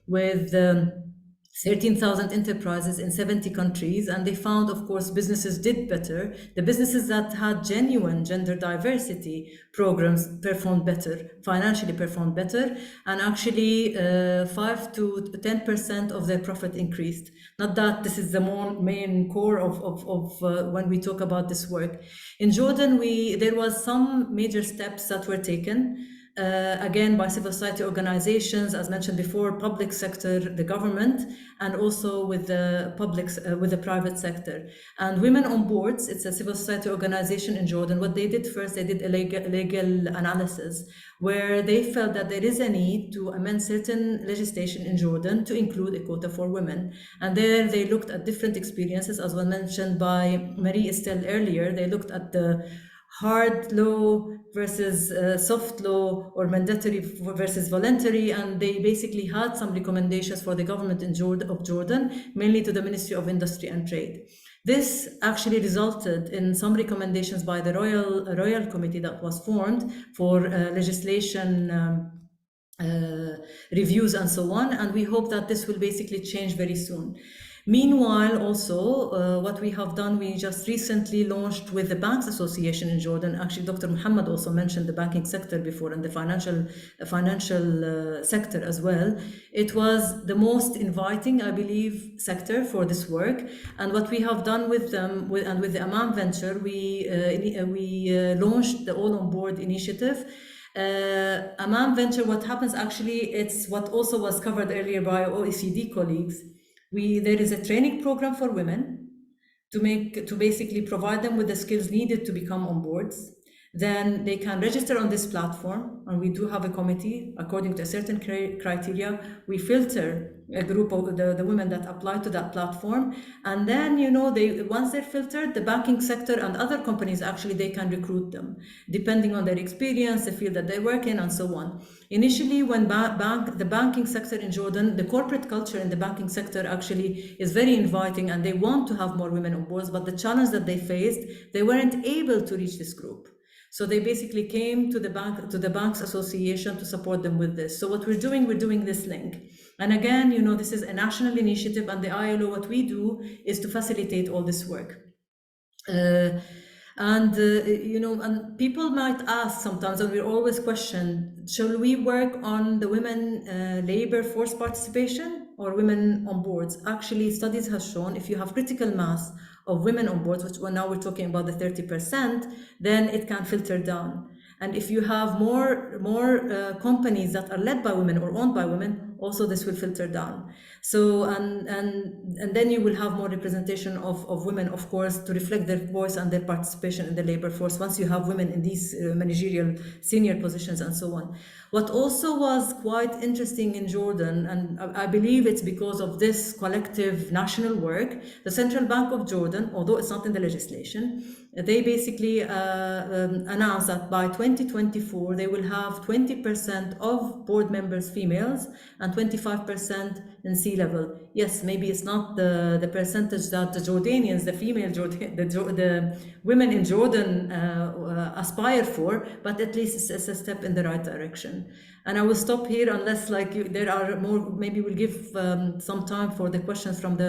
with 13,000 enterprises in 70 countries, and they found, of course, businesses did better. The businesses that had genuine gender diversity programs performed better, financially performed better, and actually 5 to 10% of their profit increased. Not that this is the main core of when we talk about this work. In Jordan, there was some major steps that were taken. Again, by civil society organizations, as mentioned before, public sector, the government, and also with the private sector. And Women on Boards, it's a civil society organization in Jordan. What they did first, they did a legal analysis where they felt that there is a need to amend certain legislation in Jordan to include a quota for women. And there they looked at different experiences, as was mentioned by Marie Estelle earlier. They looked at the hard law versus soft law, or mandatory versus voluntary, and they basically had some recommendations for the government of Jordan, mainly to the Ministry of Industry and Trade. This actually resulted in some recommendations by the Royal Committee that was formed for legislation reviews and so on, and we hope that this will basically change very soon. Meanwhile, also, what we have done, we just recently launched with the Banks Association in Jordan. Actually, Dr. Mohamed also mentioned the banking sector before and the financial sector as well. It was the most inviting, I believe, sector for this work. And what we have done with them, and with the Amam Venture, we launched the All on Board initiative. Amam Venture, what happens actually, it's what also was covered earlier by OECD colleagues. There is a training program for women to basically provide them with the skills needed to become on boards. Then they can register on this platform, and we do have a committee according to a certain criteria. We filter a group of the women that apply to that platform, and then once they're filtered, the banking sector and other companies actually they can recruit them depending on their experience, the field that they work in, and so on. Initially, when the banking sector in Jordan, the corporate culture in the banking sector actually is very inviting, and they want to have more women on boards. But the challenge that they faced, they weren't able to reach this group. So they basically came to the Banks Association to support them with this. So what we're doing this link. And again, this is a national initiative, and the ILO, what we do is to facilitate all this work. And people might ask sometimes, and we're always questioned, shall we work on the women labor force participation or women on boards? Actually, studies have shown if you have critical mass of women on boards, which now we're talking about the 30%, then it can filter down. And if you have more companies that are led by women or owned by women, also this will filter down. So and then you will have more representation of women, of course, to reflect their voice and their participation in the labor force once you have women in these managerial senior positions and so on. What also was quite interesting in Jordan, and I believe it's because of this collective national work, the Central Bank of Jordan, although it's not in the legislation, they basically announced that by 2024 they will have 20% of board members females and 25% in C-level. Yes, maybe it's not the percentage that the Jordanians, the women in Jordan aspire for, but at least it's a step in the right direction. And I will stop here unless there are more. Maybe we'll give some time for the questions from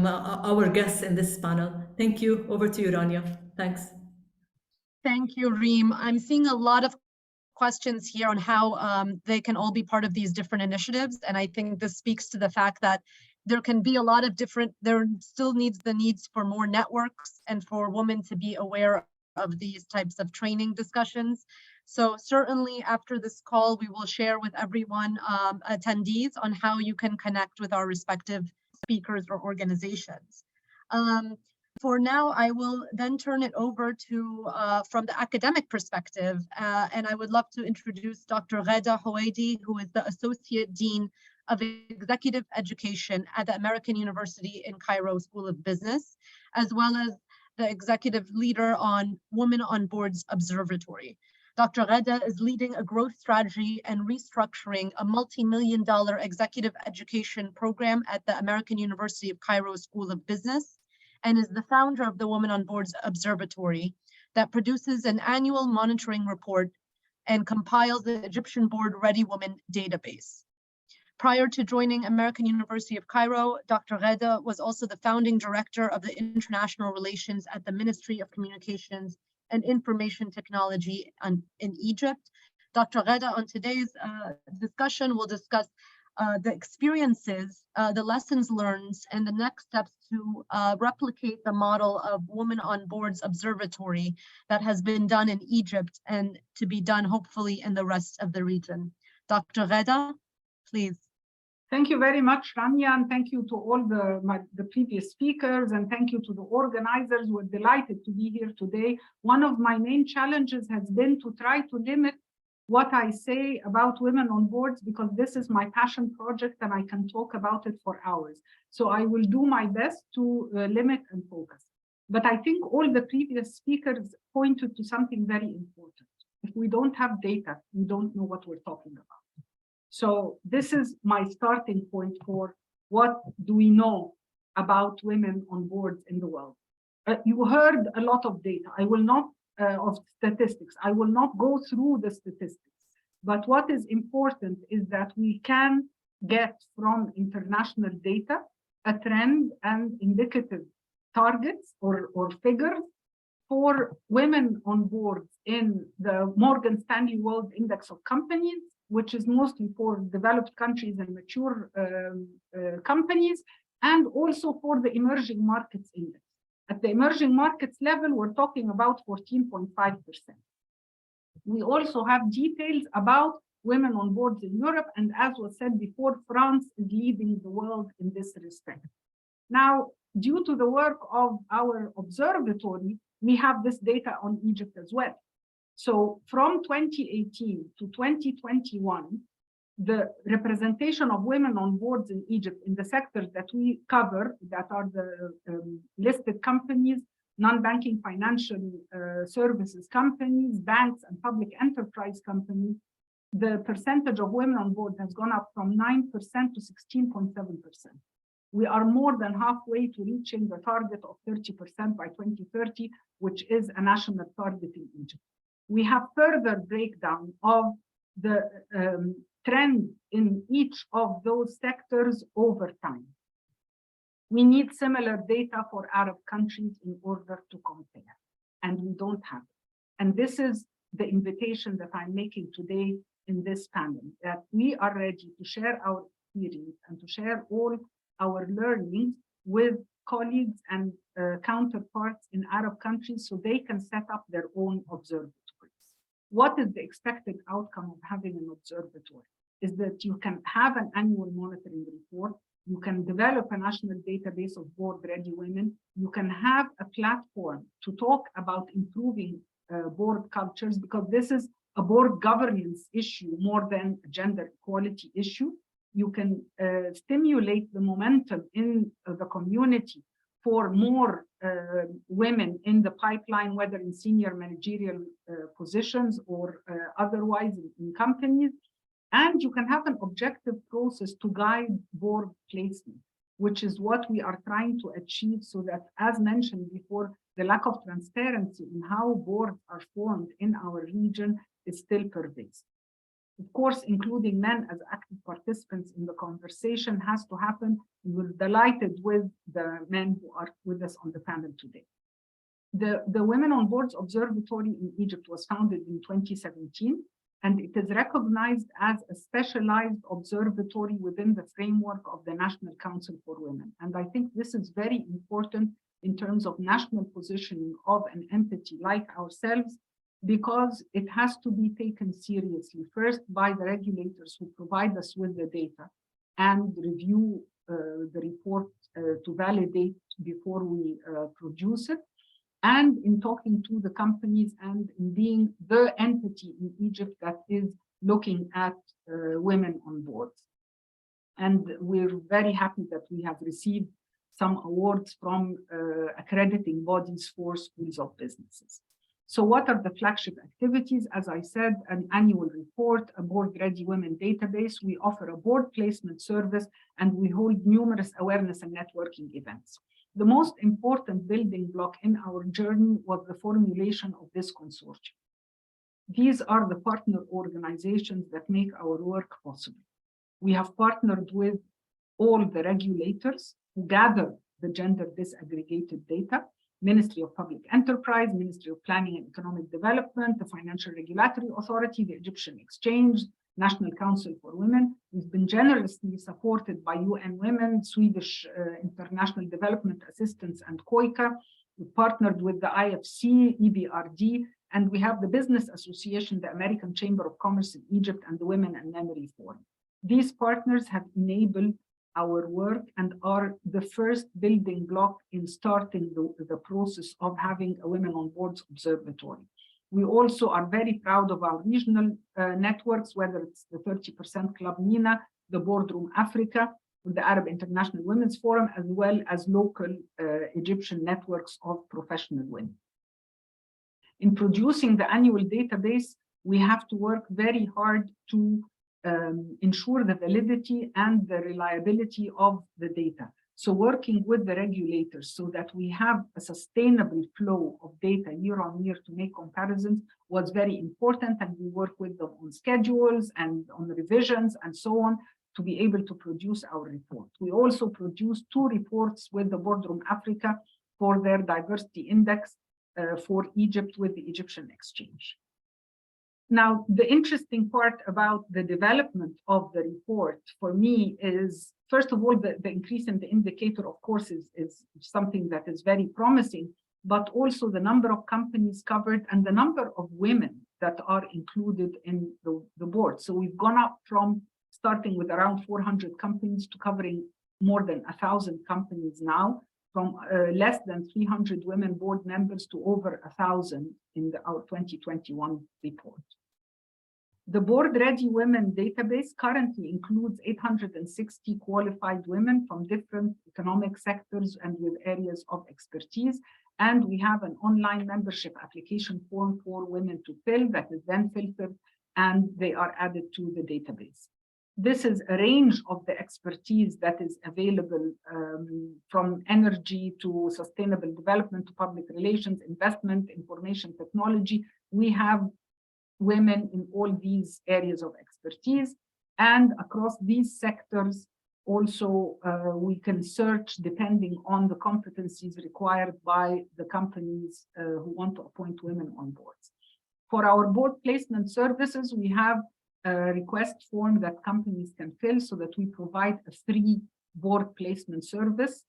our guests in this panel. Thank you. Over to you, Ranya. Thanks. Thank you, Reem. I'm seeing a lot of questions here on how they can all be part of these different initiatives. And I think this speaks to the fact that there can be a lot of there still needs for more networks and for women to be aware of these types of training discussions. So certainly after this call, we will share with everyone attendees on how you can connect with our respective speakers or organizations. For now, I will then turn it over to, from the academic perspective, and I would love to introduce Dr. Raghda, who is the Associate Dean of Executive Education at the American University in Cairo School of Business, as well as the Executive Leader on Women on Boards Observatory. Dr. Raghda is leading a growth strategy and restructuring a multi-million-dollar executive education program at the American University of Cairo School of Business, and is the founder of the Women on Boards Observatory that produces an annual monitoring report and compiles the Egyptian Board Ready Women database. Prior to joining American University of Cairo, Dr. Raghda was also the founding director of the International Relations at the Ministry of Communications and Information Technology in Egypt. Dr. Raghda, on today's discussion, will discuss the experiences, the lessons learned, and the next steps to replicate the model of Women on Boards Observatory that has been done in Egypt and to be done hopefully in the rest of the region. Dr. Raghda, please. Thank you very much, Ranya, and thank you to all the previous speakers, and thank you to the organizers. We're delighted to be here today. One of my main challenges has been to try to limit what I say about women on boards, because this is my passion project and I can talk about it for hours. So I will do my best to limit and focus. But I think all the previous speakers pointed to something very important. If we don't have data, we don't know what we're talking about. So this is my starting point for what do we know about women on boards in the world. You heard a lot of data. I will not of statistics. I will not go through the statistics, but what is important is that we can get from international data a trend and indicative targets or figures for women on boards in the Morgan Stanley World Index of Companies, which is mostly for developed countries and mature companies, and also for the emerging markets index. At the emerging markets level, we're talking about 14.5%. We also have details about women on boards in Europe, and as was said before, France is leading the world in this respect. Now, due to the work of our observatory, we have this data on Egypt as well. So from 2018 to 2021, the representation of women on boards in Egypt in the sectors that we cover, that are the listed companies, non-banking financial services companies, banks, and public enterprise companies, the percentage of women on board has gone up from 9% to 16.7%. We are more than halfway to reaching the target of 30% by 2030, which is a national target in Egypt. We have further breakdown of the trend in each of those sectors over time. We need similar data for Arab countries in order to compare, and we don't have it. And this is the invitation that I'm making today in this panel, that we are ready to share our experience and to share all our learnings with colleagues and counterparts in Arab countries so they can set up their own observatories. What is the expected outcome of having an observatory? Is that you can have an annual monitoring report, you can develop a national database of board-ready women, you can have a platform to talk about improving board cultures, because this is a board governance issue more than a gender equality issue. You can stimulate the momentum in the community for more women in the pipeline, whether in senior managerial positions or otherwise in companies. And you can have an objective process to guide board placement, which is what we are trying to achieve, so that, as mentioned before, the lack of transparency in how boards are formed in our region is still pervasive. Of course, including men as active participants in the conversation has to happen. We're delighted with the men who are with us on the panel today. The Women on Boards Observatory in Egypt was founded in 2017, and it is recognized as a specialized observatory within the framework of the National Council for Women. And I think this is very important in terms of national positioning of an entity like ourselves, because it has to be taken seriously, first by the regulators who provide us with the data and review the report to validate before we produce it, and in talking to the companies and in being the entity in Egypt that is looking at women on boards. And we're very happy that we have received some awards from accrediting bodies for schools of businesses. So what are the flagship activities? As I said, an annual report, a board-ready women database. We offer a board placement service, and we hold numerous awareness and networking events. The most important building block in our journey was the formulation of this consortium. These are the partner organizations that make our work possible. We have partnered with all the regulators who gather the gender disaggregated data: Ministry of Public Enterprise, Ministry of Planning and Economic Development, the Financial Regulatory Authority, the Egyptian Exchange, National Council for Women. We've been generously supported by UN Women, Swedish International Development Assistance, and COICA. We partnered with the IFC, EBRD, and we have the Business Association, the American Chamber of Commerce in Egypt, and the Women and Memory Forum. These partners have enabled our work and are the first building block in starting the process of having a Women on Boards Observatory. We also are very proud of our regional networks, whether it's the 30% Club MENA, the Boardroom Africa, the Arab International Women's Forum, as well as local Egyptian networks of professional women. In producing the annual database, we have to work very hard to ensure the validity and the reliability of the data. So working with the regulators so that we have a sustainable flow of data year on year to make comparisons was very important, and we work with them on schedules and on revisions and so on, to be able to produce our report. We also produced 2 reports with the Boardroom Africa for their diversity index for Egypt with the Egyptian Exchange. Now, the interesting part about the development of the report for me is, first of all, the increase in the indicator, of course, is something that is very promising, but also the number of companies covered and the number of women that are included in the board. So we've gone up from starting with around 400 companies to covering more than 1,000 companies now, from less than 300 women board members to over 1,000 in our 2021 report. The Board Ready Women database currently includes 860 qualified women from different economic sectors and with areas of expertise. And we have an online membership application form for women to fill that is then filtered and they are added to the database. This is a range of the expertise that is available from energy to sustainable development to public relations, investment, information technology. We have women in all these areas of expertise, and across these sectors also we can search depending on the competencies required by the companies who want to appoint women on boards. For our board placement services, we have a request form that companies can fill so that we provide a free board placement service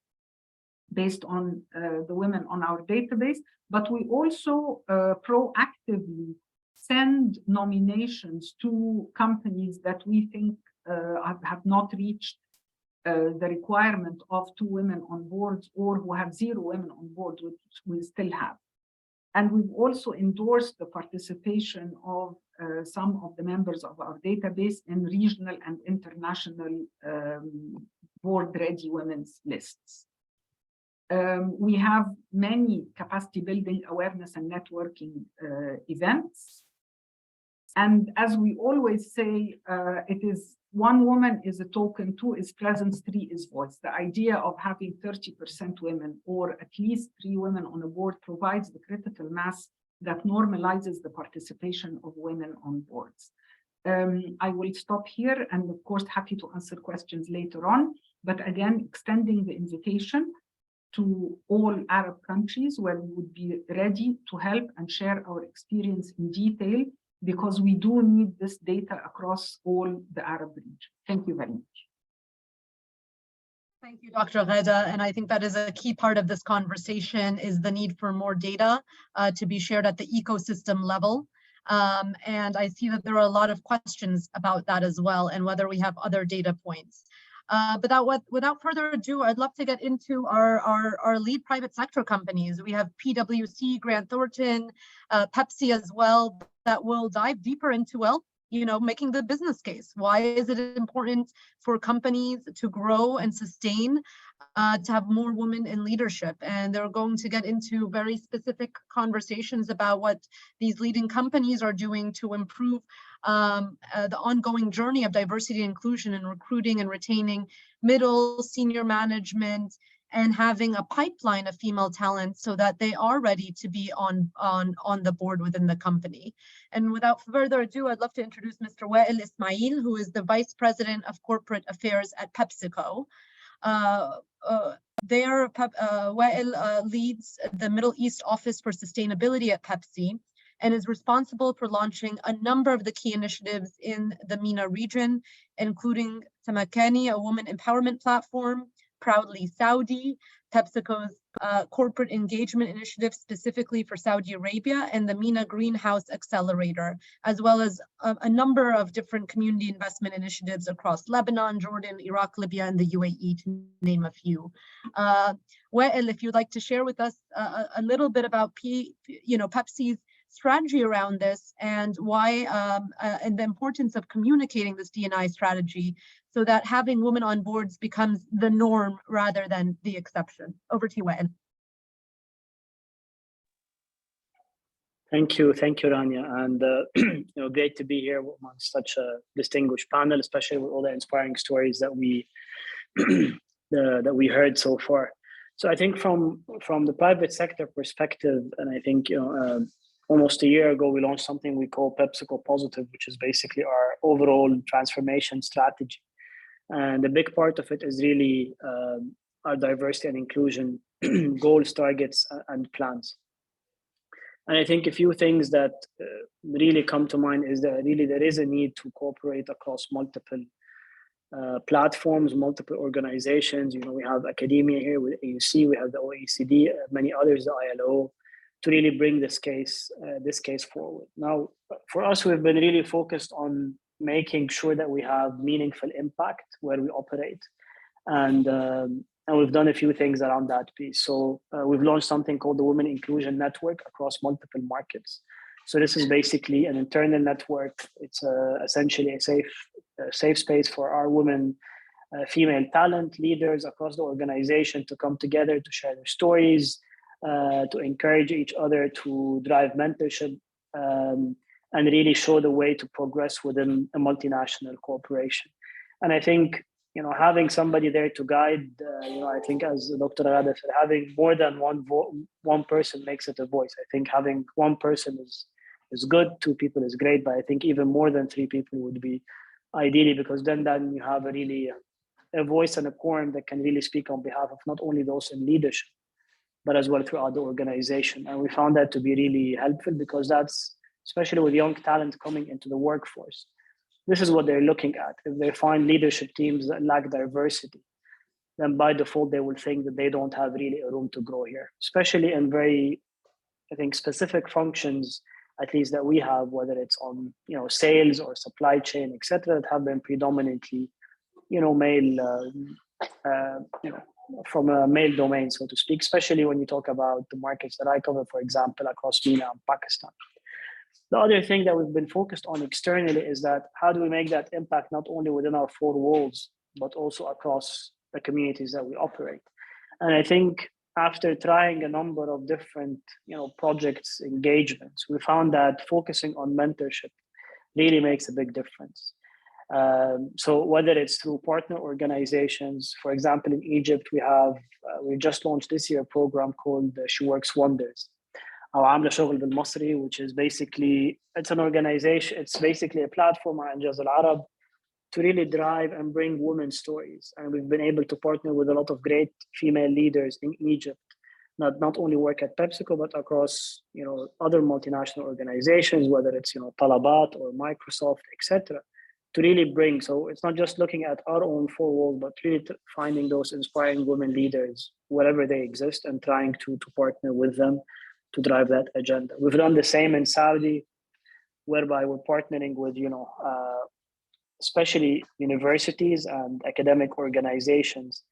based on the women on our database, but we also proactively send nominations to companies that we think have not reached the requirement of 2 women on boards or who have 0 women on board, which we still have. And we've also endorsed the participation of some of the members of our database in regional and international board-ready women's lists. We have many capacity building, awareness, and networking events. And as we always say, it is 1 woman is a token, 2 is presence, 3 is voice. The idea of having 30% women or at least 3 women on a board provides the critical mass that normalizes the participation of women on boards. I will stop here and of course happy to answer questions later on, but again, extending the invitation to all Arab countries where we would be ready to help and share our experience in detail, because we do need this data across all the Arab region. Thank you very much. Thank you, Dr. Raghda. And I think that is a key part of this conversation is the need for more data to be shared at the ecosystem level. And I see that there are a lot of questions about that as well, and whether we have other data points. But without further ado, I'd love to get into our lead private sector companies. We have PwC, Grant Thornton, Pepsi as well, that will dive deeper into, well, you know, making the business case. Why is it important for companies to grow and sustain, to have more women in leadership? And they're going to get into very specific conversations about what these leading companies are doing to improve the ongoing journey of diversity and inclusion in recruiting and retaining middle, senior management, and having a pipeline of female talent so that they are ready to be on the board within the company. And without further ado, I'd love to introduce Mr. Wael Ismail, who is the Vice President of Corporate Affairs at PepsiCo. Wael leads the Middle East Office for Sustainability at Pepsi and is responsible for launching a number of the key initiatives in the MENA region, including Tamakani, a woman empowerment platform, Proudly Saudi, PepsiCo's corporate engagement initiative specifically for Saudi Arabia, and the MENA Greenhouse Accelerator, as well as a number of different community investment initiatives across Lebanon, Jordan, Iraq, Libya, and the UAE, to name a few. Wael, if you'd like to share with us a little bit about Pepsi's strategy around this and why and the importance of communicating this D&I strategy so that having women on boards becomes the norm rather than the exception. Over to you, Wael. Thank you, Ranya, and great to be here on such a distinguished panel, especially with all the inspiring stories that we that we heard so far. So I think from the private sector perspective, and I think almost a year ago we launched something we call PepsiCo Positive, which is basically our overall transformation strategy. And a big part of it is really our diversity and inclusion goals, targets, and plans. And I think a few things that really come to mind is that really there is a need to cooperate across multiple platforms, multiple organizations. You know, we have academia here with AUC, we have the OECD, many others, the ILO, to really bring this case forward. Now, for us, we've been really focused on making sure that we have meaningful impact where we operate, and we've done a few things around that piece. So we've launched something called the Women Inclusion Network across multiple markets. So this is basically an internal network. It's essentially a safe space for our women, female talent leaders across the organization to come together to share their stories, to encourage each other, to drive mentorship, and really show the way to progress within a multinational corporation. And I think, you know, having somebody there to guide, you know, I think as Dr. Raghda said, having more than one person makes it a voice. I think having one person is good, two people is great, but I think even more than three people would be ideally, because then you have a voice and a quorum that can really speak on behalf of not only those in leadership, but as well throughout the organization. And we found that to be really helpful, because that's, especially with young talent coming into the workforce, this is what they're looking at. If they find leadership teams that lack diversity, then by default, they will think that they don't have really a room to grow here, especially in very, I think, specific functions, at least that we have, whether it's on, you know, sales or supply chain, et cetera, that have been predominantly, you know, male, you know, from a male domain, so to speak, especially when you talk about the markets that I cover, for example, across MENA and Pakistan. The other thing that we've been focused on externally is that how do we make that impact not only within our four walls, but also across the communities that we operate. And I think after trying a number of different, you know, projects, engagements, we found that focusing on mentorship really makes a big difference. So whether it's through partner organizations, for example, in Egypt, we just launched this year a program called She Works Wonders, أو عاملة شغل بالمصري, which is basically, it's an organization, it's basically a platform on Injaz al-Arab to really drive and bring women's stories. And we've been able to partner with a lot of great female leaders in Egypt, not only work at PepsiCo, but across, you know, other multinational organizations, whether it's, you know, Talabat or Microsoft, etc., to really bring, so it's not just looking at our own four walls, but really finding those inspiring women leaders wherever they exist and trying to partner with them to drive that agenda. We've done the same in Saudi, whereby we're partnering with, you know, especially universities and academic organizations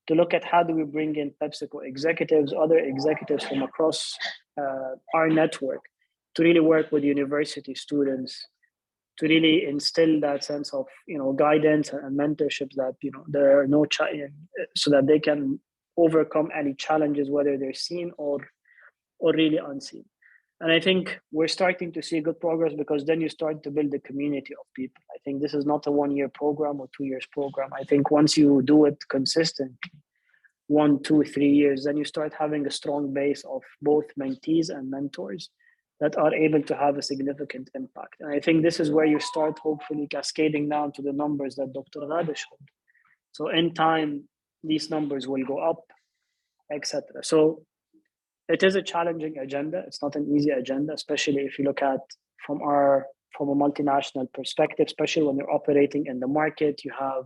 to look at how do we bring in PepsiCo executives, other executives from across our network to really work with university students to really instill that sense of, you know, guidance and mentorship that, you know, there are no so that they can overcome any challenges, whether they're seen or really unseen. And I think we're starting to see good progress, because then you start to build a community of people. I think this is not a 1 year program or 2 years program. I think once you do it consistently, 1, 2, 3 years, then you start having a strong base of both mentees and mentors that are able to have a significant impact. And I think this is where you start hopefully cascading down to the numbers that Dr. Raghda showed. So in time, these numbers will go up, etc. So it is a challenging agenda. It's not an easy agenda, especially if you look at from a multinational perspective, especially when you're operating in the market. You have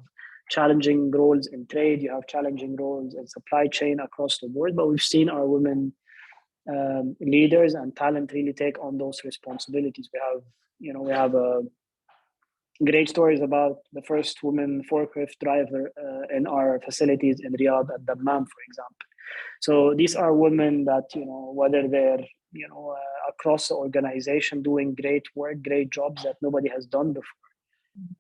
challenging roles in trade, you have challenging roles in supply chain across the board, but we've seen our women leaders and talent really take on those responsibilities. We have great stories about the first woman forklift driver in our facilities in Riyadh at Dammam, for example. So these are women that, you know, whether they're, you know, across the organization doing great work, great jobs that nobody has done before.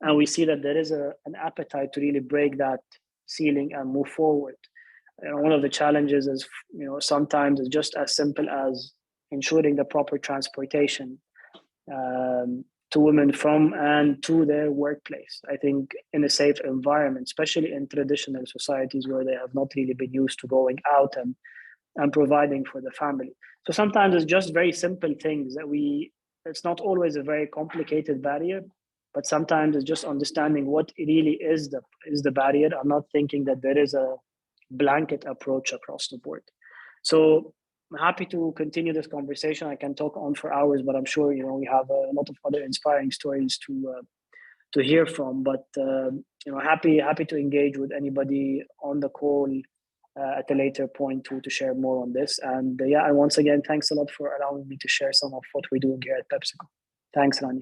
And we see that there is an appetite to really break that ceiling and move forward. You know, one of the challenges is, you know, sometimes it's just as simple as ensuring the proper transportation to women from and to their workplace. I think in a safe environment, especially in traditional societies where they have not really been used to going out and providing for the family. So sometimes it's just very simple things that it's not always a very complicated barrier, but sometimes it's just understanding what really is the barrier. I'm not thinking that there is a blanket approach across the board. So I'm happy to continue this conversation. I can talk on for hours, but I'm sure we have a lot of other inspiring stories to hear from. But happy to engage with anybody on the call at a later point to share more on this. And and once again, thanks a lot for allowing me to share some of what we're doing here at PepsiCo. Thanks, Ranya.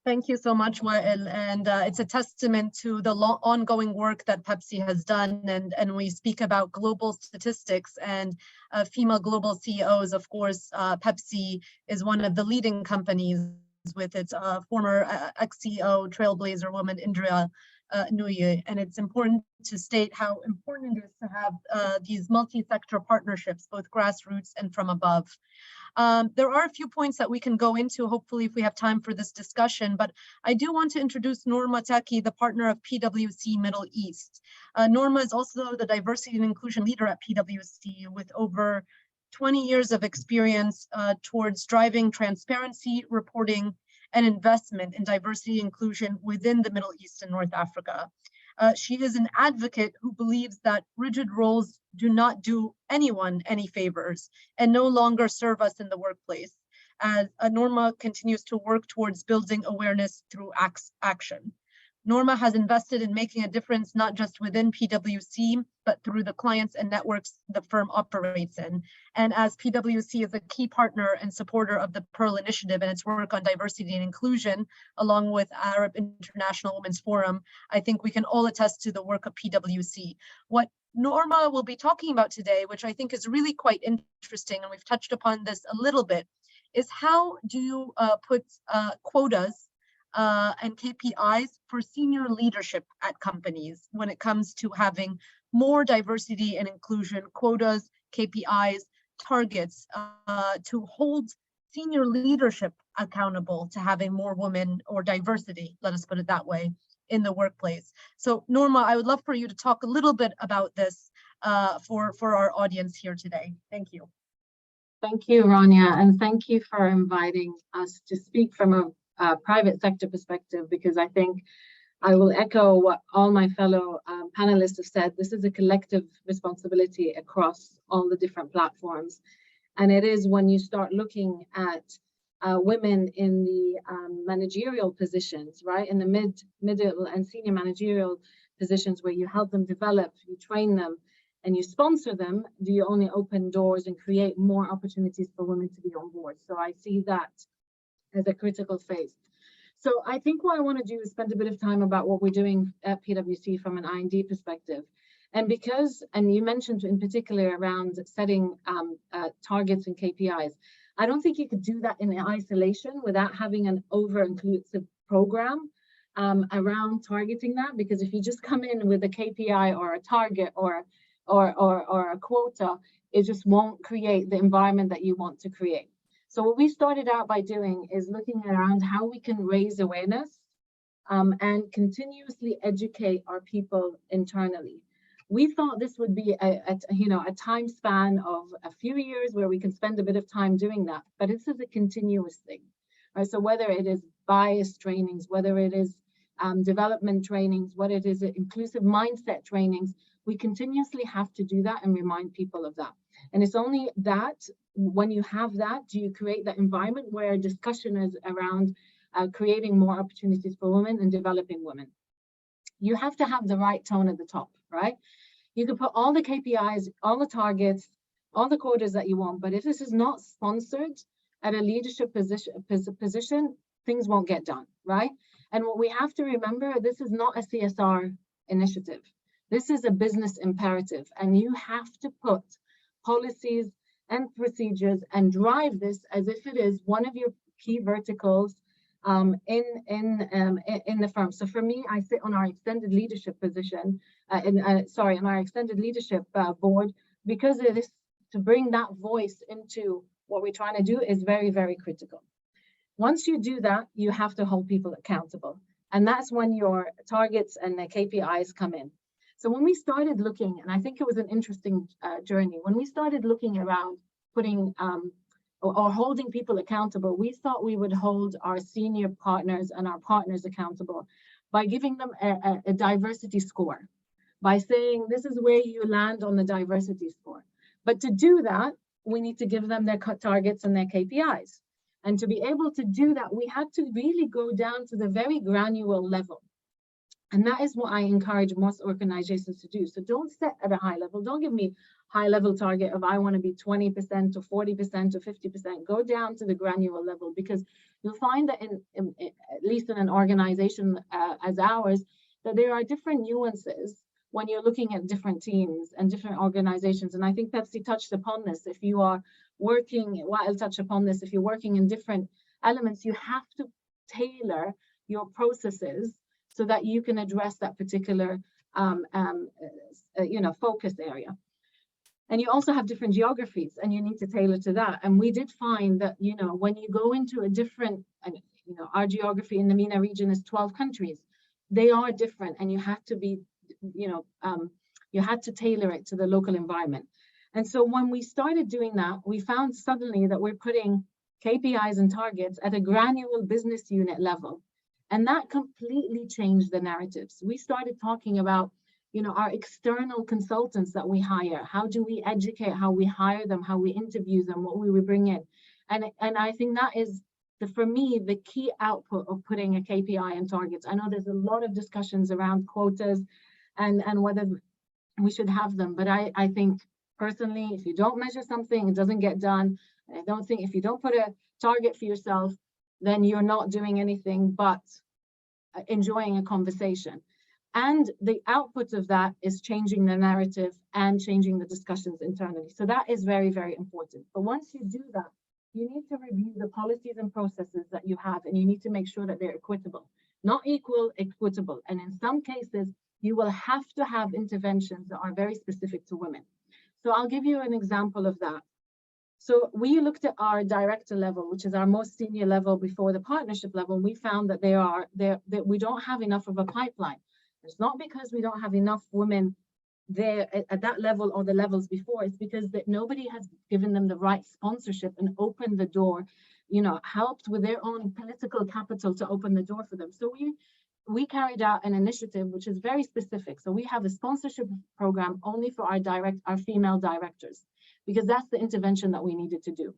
Thank you so much, Wael. And it's a testament to the ongoing work that Pepsi has done. And we speak about global statistics and female global CEOs. Of course, Pepsi is one of the leading companies with its former ex-CEO, trailblazer woman, Indra Nooyi. And it's important to state how important it is to have these multi-sector partnerships, both grassroots and from above. There are a few points that we can go into, hopefully, if we have time for this discussion, but I do want to introduce Norma Taki, the partner of PwC Middle East. Norma is also the diversity and inclusion leader at PwC with over 20 years of experience towards driving transparency, reporting, and investment in diversity and inclusion within the Middle East and North Africa. She is an advocate who believes that rigid roles do not do anyone any favors and no longer serve us in the workplace, as Norma continues to work towards building awareness through action. Norma has invested in making a difference not just within PwC, but through the clients and networks the firm operates in. And as PwC is a key partner and supporter of the Pearl Initiative and its work on diversity and inclusion, along with Arab International Women's Forum, I think we can all attest to the work of PwC. What Norma will be talking about today, which I think is really quite interesting, and we've touched upon this a little bit, is how do you put quotas and KPIs for senior leadership at companies when it comes to having more diversity and inclusion, quotas, KPIs, targets to hold senior leadership accountable to having more women or diversity, let us put it that way, in the workplace. So Norma, I would love for you to talk a little bit about this for our audience here today. Thank you. Thank you, Ranya, and thank you for inviting us to speak from a private sector perspective, because I think I will echo what all my fellow panelists have said. This is a collective responsibility across all the different platforms. And it is when you start looking at women in the managerial positions, right, in the middle and senior managerial positions, where you help them develop, you train them, and you sponsor them, do you only open doors and create more opportunities for women to be on board? So I see that as a critical phase. So I think what I want to do is spend a bit of time about what we're doing at PwC from an I&D perspective. And you mentioned in particular around setting targets and KPIs, I don't think you could do that in isolation without having an over-inclusive program around targeting that, because if you just come in with a KPI or a target or a quota, it just won't create the environment that you want to create. So what we started out by doing is looking around how we can raise awareness and continuously educate our people internally. We thought this would be a time span of a few years where we can spend a bit of time doing that, but this is a continuous thing. Right? So whether it is bias trainings, whether it is development trainings, whether it is inclusive mindset trainings, we continuously have to do that and remind people of that. And it's only that when you have that, do you create that environment where discussion is around creating more opportunities for women and developing women. You have to have the right tone at the top, right? You can put all the KPIs, all the targets, all the quotas that you want, but if this is not sponsored at a leadership position, things won't get done, right? And what we have to remember, this is not a CSR initiative. This is a business imperative, and you have to put policies and procedures and drive this as if it is one of your key verticals in the firm. So for me, I sit on our extended leadership position, on our extended leadership board, because it is to bring that voice into what we're trying to do is very, very critical. Once you do that, you have to hold people accountable. And that's when your targets and the KPIs come in. So when we started looking, and I think it was an interesting journey, when we started looking around putting or holding people accountable, we thought we would hold our senior partners and our partners accountable by giving them a diversity score, by saying this is where you land on the diversity score. But to do that, we need to give them their targets and their KPIs. And to be able to do that, we had to really go down to the very granular level. And that is what I encourage most organizations to do. So don't set at a high level. Don't give me high level target of I want to be 20% or 40% or 50%. Go down to the granular level, because you'll find that at least in an organization as ours, that there are different nuances when you're looking at different teams and different organizations. And I think Pepsi touched upon this. If you are working, I'll touch upon this, if you're working in different elements, you have to tailor your processes so that you can address that particular focus area. And you also have different geographies, and you need to tailor to that. And we did find that, when you go into a different, our geography in the MENA region is 12 countries. They are different, and you have to be, you had to tailor it to the local environment. And so when we started doing that, we found suddenly that we're putting KPIs and targets at a granular business unit level. And that completely changed the narratives. We started talking about, our external consultants that we hire. How do we educate, how we hire them, how we interview them, what we bring in. And I think that is, for me, the key output of putting a KPI and targets. I know there's a lot of discussions around quotas and whether we should have them. But I think personally, if you don't measure something, it doesn't get done. I don't think if you don't put a target for yourself, then you're not doing anything but enjoying a conversation. And the output of that is changing the narrative and changing the discussions internally. So that is very, very important. But once you do that, you need to review the policies and processes that you have, and you need to make sure that they're equitable, not equal, equitable. And in some cases, you will have to have interventions that are very specific to women. So I'll give you an example of that. So we looked at our director level, which is our most senior level before the partnership level. We found that that we don't have enough of a pipeline. It's not because we don't have enough women there at that level or the levels before. It's because that nobody has given them the right sponsorship and opened the door, helped with their own political capital to open the door for them. So we carried out an initiative which is very specific. So we have a sponsorship program only for our female directors, because that's the intervention that we needed to do.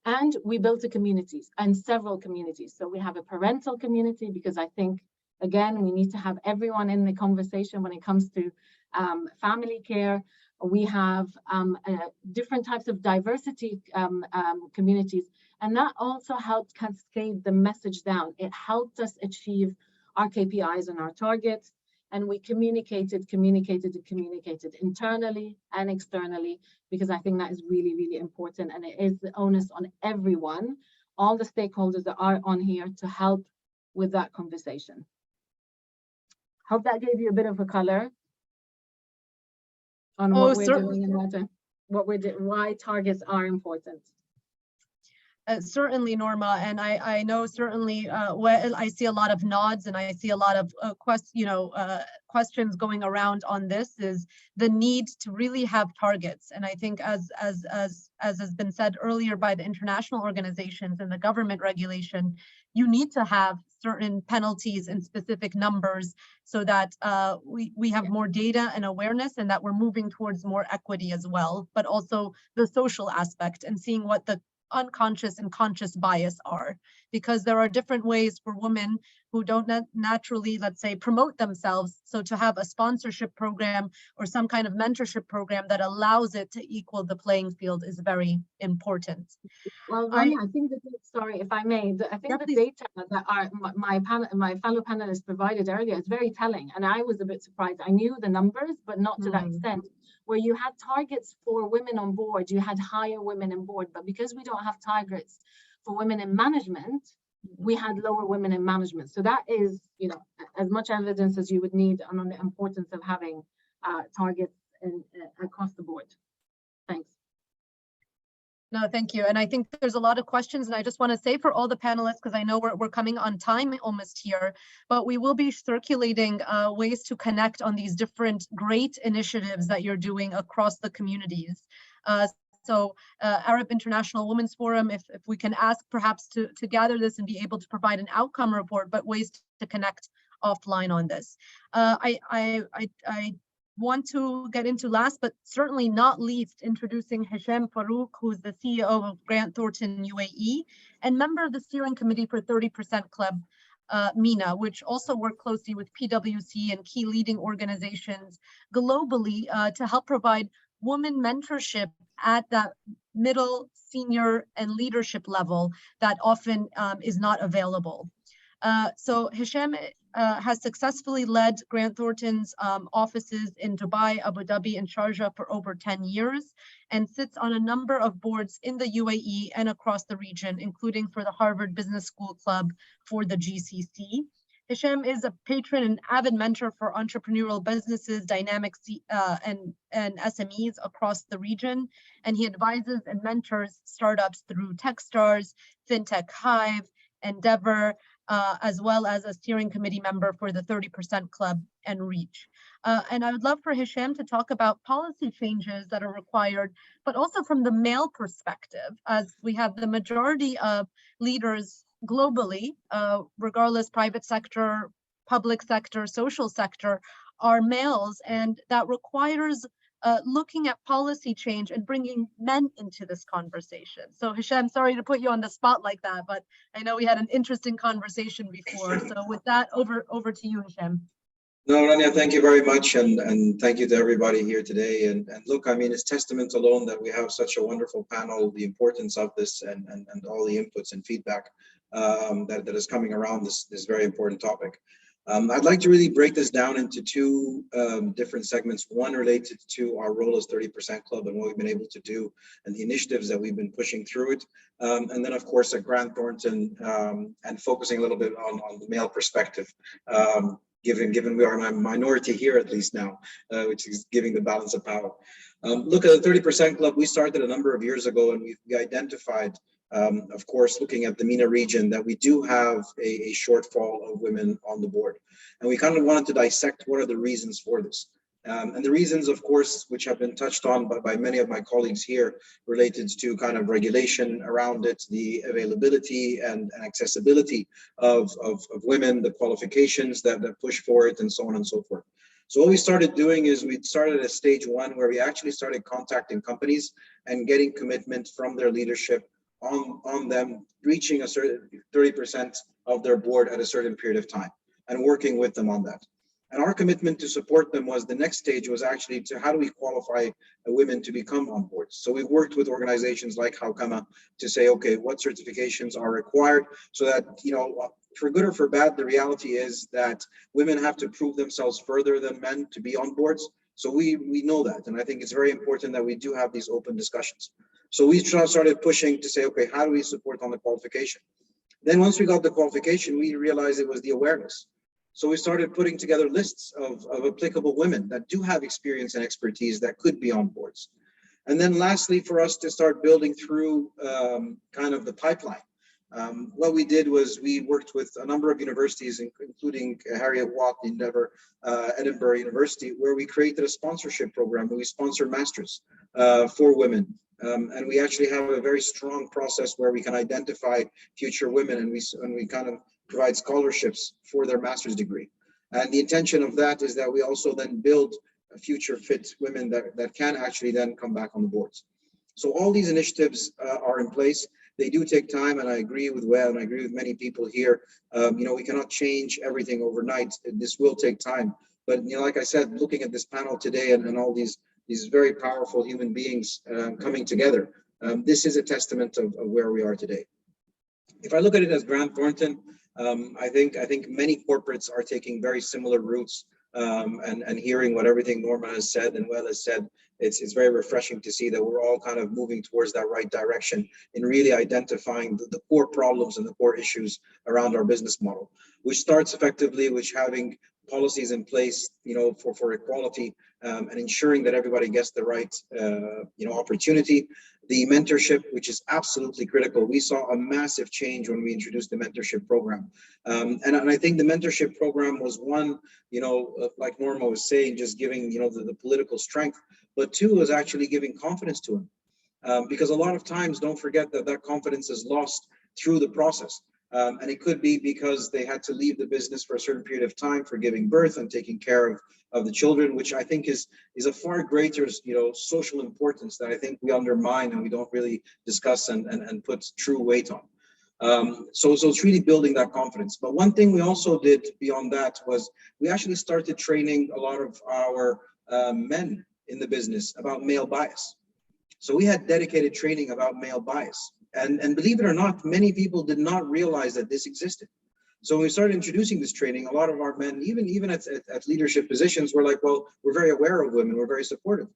And we built several communities. So we have a parental community, because I think, again, we need to have everyone in the conversation when it comes to family care. We have different types of diversity communities, and that also helped cascade the message down. It helped us achieve our KPIs and our targets, and we communicated internally and externally, because I think that is really, really important, and it is the onus on everyone, all the stakeholders that are on here, to help with that conversation. Hope that gave you a bit of a color on what we're doing and why targets are important. Certainly, Norma, and I know certainly well, I see a lot of nods, and I see a lot of questions going around on this, is the need to really have targets. And I think as has been said earlier by the international organizations and the government regulation, you need to have certain penalties and specific numbers so that we have more data and awareness, and that we're moving towards more equity as well, but also the social aspect and seeing what the unconscious and conscious bias are, because there are different ways for women who don't naturally, let's say, promote themselves. So to have a sponsorship program or some kind of mentorship program that allows it to equal the playing field is very important. Well, Ranya, I think sorry if I may, I think the data that my fellow panelists provided earlier is very telling, and I was a bit surprised. I knew the numbers, but not to that extent. Where you had targets for women on board, you had higher women on board, but because we don't have targets for women in management, we had lower women in management. So that is, as much evidence as you would need on the importance of having targets across the board. Thanks. No, thank you. And I think there's a lot of questions, and I just want to say for all the panelists, because I know we're coming on time almost here, but we will be circulating ways to connect on these different great initiatives that you're doing across the communities. So Arab International Women's Forum, if we can ask perhaps to gather this and be able to provide an outcome report, but ways to connect offline on this. I want to get into last, but certainly not least, introducing Hisham Farouk, who's the CEO of Grant Thornton UAE and member of the steering committee for 30% Club MENA, which also work closely with PwC and key leading organizations globally to help provide women mentorship at that middle, senior, and leadership level that often is not available. So Hisham has successfully led Grant Thornton's offices in Dubai, Abu Dhabi, and Sharjah for over 10 years and sits on a number of boards in the UAE and across the region, including for the Harvard Business School Club for the GCC. Hisham is a patron and avid mentor for entrepreneurial businesses, dynamic and SMEs across the region, and he advises and mentors startups through Techstars, FinTech Hive, Endeavor, as well as a steering committee member for the 30% Club and Reach. And I would love for Hisham to talk about policy changes that are required, but also from the male perspective, as we have the majority of leaders globally, regardless private sector, public sector, social sector, are males, and that requires looking at policy change and bringing men into this conversation. So Hisham, sorry to put you on the spot like that, but I know we had an interesting conversation before. So with that, over to you, Hisham. No, Ranya, thank you very much, and thank you to everybody here today. And look, I mean, it's testament alone that we have such a wonderful panel, the importance of this, and all the inputs and feedback that is coming around this very important topic. I'd like to really break this down into two different segments. One related to our role as 30% Club and what we've been able to do and the initiatives that we've been pushing through it. And then, of course, at Grant Thornton and focusing a little bit on the male perspective, given we are a minority here, at least now, which is giving the balance of power. Look at the 30% Club. We started a number of years ago, and we identified, of course, looking at the MENA region, that we do have a shortfall of women on the board. And we kind of wanted to dissect what are the reasons for this. And the reasons, of course, which have been touched on by many of my colleagues here, related to kind of regulation around it, the availability and accessibility of women, the qualifications that push for it, and so on and so forth. So what we started doing is we started at stage one, where we actually started contacting companies and getting commitment from their leadership on them reaching a certain 30% of their board at a certain period of time and working with them on that. And our commitment to support them was, the next stage was actually to how do we qualify women to become on boards. So we worked with organizations like Hawkama to say, okay, what certifications are required, so that, you know, for good or for bad, the reality is that women have to prove themselves further than men to be on boards. So we know that, and I think it's very important that we do have these open discussions. So we started pushing to say, okay, how do we support on the qualification? Then once we got the qualification, we realized it was the awareness. So we started putting together lists of applicable women that do have experience and expertise that could be on boards. And then lastly, for us to start building through kind of the pipeline. What we did was we worked with a number of universities, including Harriet-Watt, Endeavor, Edinburgh University, where we created a sponsorship program where we sponsor masters for women. And we actually have a very strong process where we can identify future women, and we kind of provide scholarships for their master's degree. And the intention of that is that we also then build future fit women that can actually then come back on the boards. So all these initiatives are in place. They do take time, and I agree with Well, and I agree with many people here. You know, we cannot change everything overnight. This will take time. But, you know, like I said, looking at this panel today and all these very powerful human beings coming together, this is a testament of where we are today. If I look at it as Grant Thornton, I think many corporates are taking very similar routes, and hearing what everything Norma has said and Well has said, it's very refreshing to see that we're all kind of moving towards that right direction in really identifying the core problems and the core issues around our business model, which starts effectively with having policies in place, you know, for equality, and ensuring that everybody gets the right, you know, opportunity. The mentorship, which is absolutely critical. We saw a massive change when we introduced the mentorship program. And I think the mentorship program was one, you know, like Norma was saying, just giving, you know, the political strength, but two was actually giving confidence to them. Because a lot of times, don't forget that that confidence is lost through the process. And it could be because they had to leave the business for a certain period of time for giving birth and taking care of the children, which I think is a far greater, social importance that I think we undermine and we don't really discuss and put true weight on. So it's really building that confidence. But one thing we also did beyond that was we actually started training a lot of our men in the business about male bias. So we had dedicated training about male bias. And believe it or not, many people did not realize that this existed. So when we started introducing this training, a lot of our men, even at leadership positions, were like, well, we're very aware of women, we're very supportive.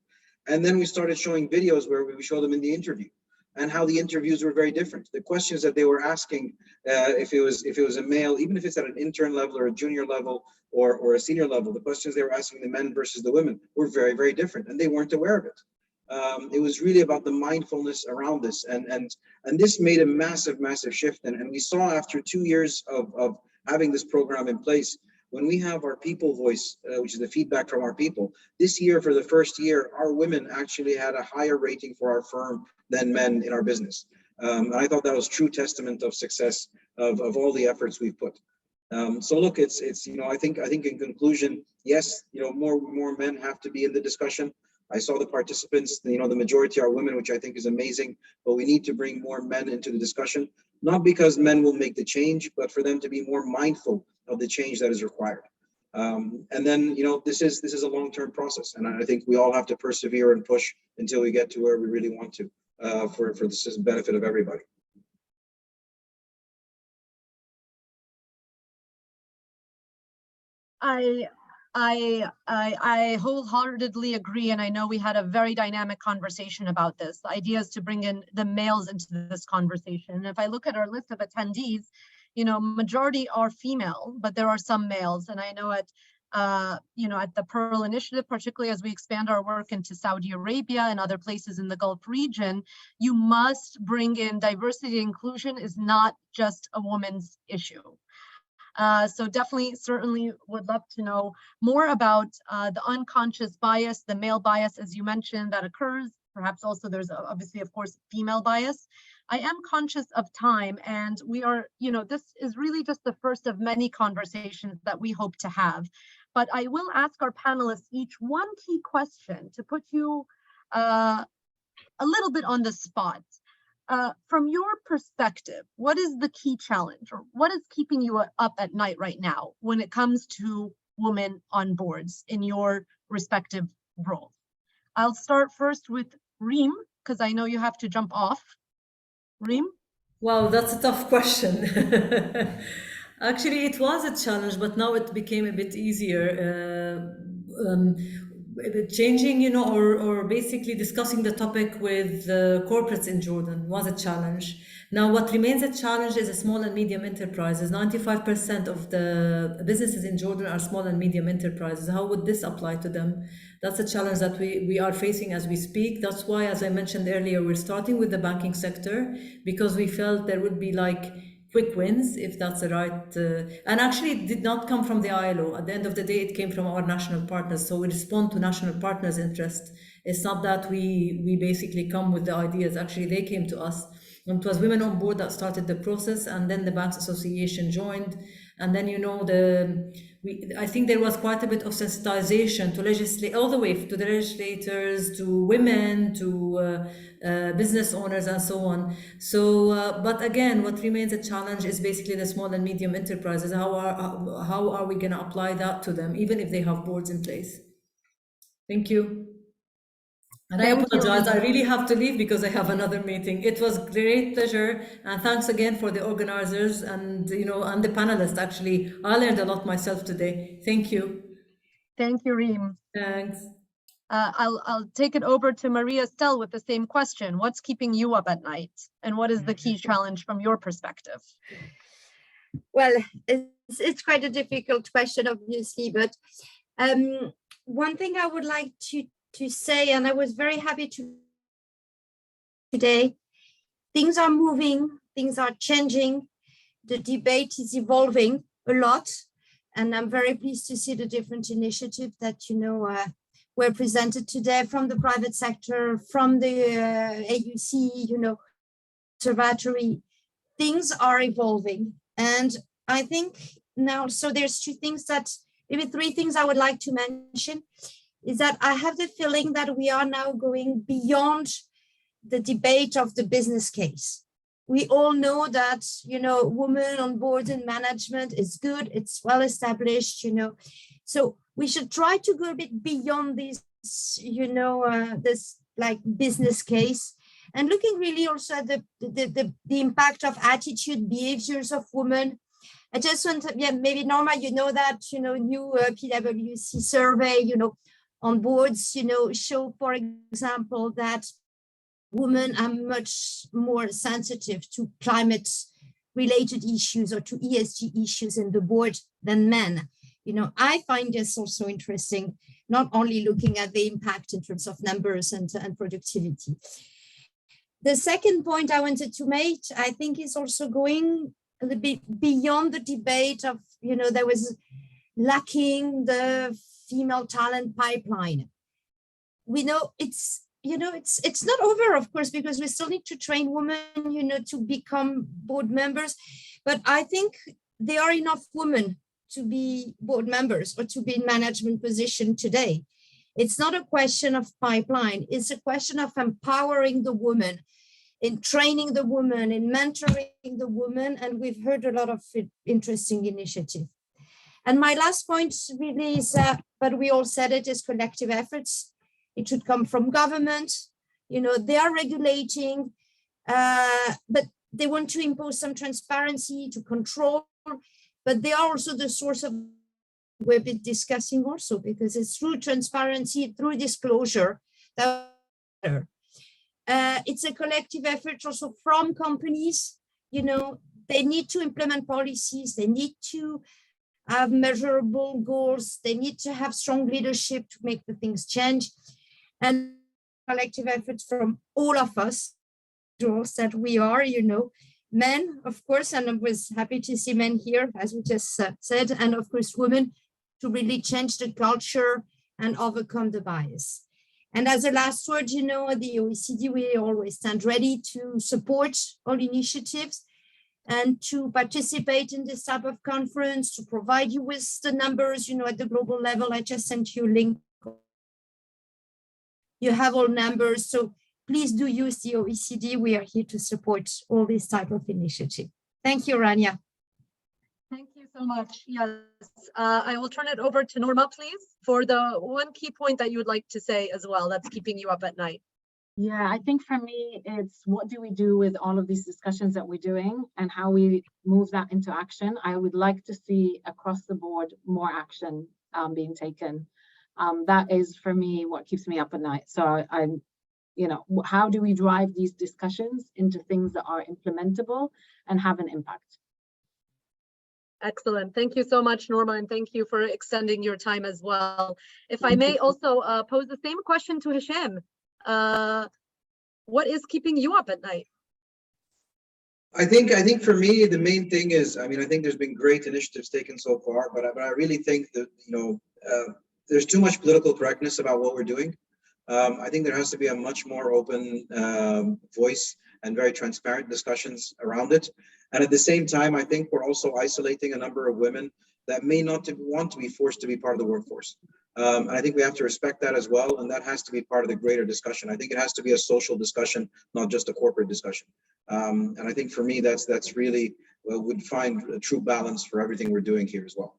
And then we started showing videos where we would show them in the interview and how the interviews were very different. The questions that they were asking, if it was a male, even if it's at an intern level or a junior level or a senior level, the questions they were asking the men versus the women were very, very different, and they weren't aware of it. It was really about the mindfulness around this, and this made a massive shift. And we saw after 2 years of having this program in place, when we have our people voice, which is the feedback from our people, this year, for the first year, our women actually had a higher rating for our firm than men in our business. And I thought that was true testament of success of all the efforts we've put. So look, it's I think in conclusion, yes, more men have to be in the discussion. I saw the participants, the majority are women, which I think is amazing, but we need to bring more men into the discussion, not because men will make the change, but for them to be more mindful of the change that is required. And then, this is a long-term process, and I think we all have to persevere and push until we get to where we really want to, for the benefit of everybody. I wholeheartedly agree, and I know we had a very dynamic conversation about this. The idea is to bring in the males into this conversation. And if I look at our list of attendees, majority are female, but there are some males. And I know at the Pearl Initiative, particularly as we expand our work into Saudi Arabia and other places in the Gulf region, you must bring in diversity and inclusion is not just a woman's issue. So certainly would love to know more about the unconscious bias, the male bias, as you mentioned, that occurs. Perhaps also there's obviously, of course, female bias. I am conscious of time, and we are, this is really just the first of many conversations that we hope to have. But I will ask our panelists each one key question to put you a little bit on the spot. From your perspective, what is the key challenge, or what is keeping you up at night right now when it comes to women on boards in your respective roles? I'll start first with Reem, because I know you have to jump off. Reem? Wow, that's a tough question. Actually, it was a challenge, but now it became a bit easier. Changing, or basically discussing the topic with corporates in Jordan was a challenge. Now, what remains a challenge is small and medium enterprises. 95% of the businesses in Jordan are small and medium enterprises. How would this apply to them? That's a challenge that we are facing as we speak. That's why, as I mentioned earlier, we're starting with the banking sector, because we felt there would be quick wins, if that's the right, and actually it did not come from the ILO. At the end of the day, it came from our national partners. So we respond to national partners' interest. It's not that we basically come with the ideas. Actually, they came to us. And it was Women on Board that started the process, and then the Banks Association joined. And then, I think there was quite a bit of sensitization to legislate, all the way to the legislators, to women, to business owners, and so on. So, but again, what remains a challenge is basically the small and medium enterprises. How are we going to apply that to them, even if they have boards in place? Thank you. And I apologize, I really have to leave because I have another meeting. It was a great pleasure, and thanks again for the organizers and and the panelists. Actually, I learned a lot myself today. Thank you. Thank you, Reem. Thanks. I'll take it over to Maria Estelle with the same question. What's keeping you up at night, and what is the key challenge from your perspective? Well, it's quite a difficult question, obviously, but one thing I would like to say, and I was very happy today, things are moving, things are changing, the debate is evolving a lot, and I'm very pleased to see the different initiatives that were presented today from the private sector, from the AUC, observatory. Things are evolving. And I think now, so there's maybe three things I would like to mention, is that I have the feeling that we are now going beyond the debate of the business case. We all know that, women on board and management is good, it's well established, So we should try to go a bit beyond this, this like business case, and looking really also at the impact of attitude, behaviors of women. I just want to, maybe Norma, that, new PwC survey, on boards, show, for example, that women are much more sensitive to climate-related issues or to ESG issues in the board than men. I find this also interesting, not only looking at the impact in terms of numbers and productivity. The second point I wanted to make, I think, is also going a little bit beyond the debate of, there was lacking the female talent pipeline. We know it's not over, of course, because we still need to train women, to become board members. But I think there are enough women to be board members or to be in management position today. It's not a question of pipeline. It's a question of empowering the woman, in training the woman, in mentoring the woman. And we've heard a lot of interesting initiatives. And my last point really is, but we all said it, is collective efforts. It should come from government. They are regulating, but they want to impose some transparency to control, but they are also the source of we've been discussing also, because it's through transparency, through disclosure, that it's a collective effort also from companies. They need to implement policies, they need to have measurable goals, they need to have strong leadership to make the things change, and collective efforts from all of us, that we are, men, of course, and I was happy to see men here, as we just said, and of course, women, to really change the culture and overcome the bias. And as a last word, the OECD, we always stand ready to support all initiatives and to participate in this type of conference, to provide you with the numbers, at the global level. I just sent you a link. You have all numbers, so please do use the OECD. We are here to support all these type of initiative. Thank you, Ranya. Thank you so much. Yes, I will turn it over to Norma, please, for the one key point that you would like to say as well that's keeping you up at night. Yeah, I think for me, it's what do we do with all of these discussions that we're doing and how we move that into action. I would like to see across the board more action being taken. That is, for me, what keeps me up at night. So I'm, how do we drive these discussions into things that are implementable and have an impact? Excellent. Thank you so much, Norma, and thank you for extending your time as well. If I may also pose the same question to Hisham. What is keeping you up at night? I think for me, the main thing is, I think there's been great initiatives taken so far, but I really think that, there's too much political correctness about what we're doing. I think there has to be a much more open voice and very transparent discussions around it. And at the same time, I think we're also isolating a number of women that may not want to be forced to be part of the workforce. And I think we have to respect that as well. And that has to be part of the greater discussion. I think it has to be a social discussion, not just a corporate discussion. And I think for me, that's really would find a true balance for everything we're doing here as well.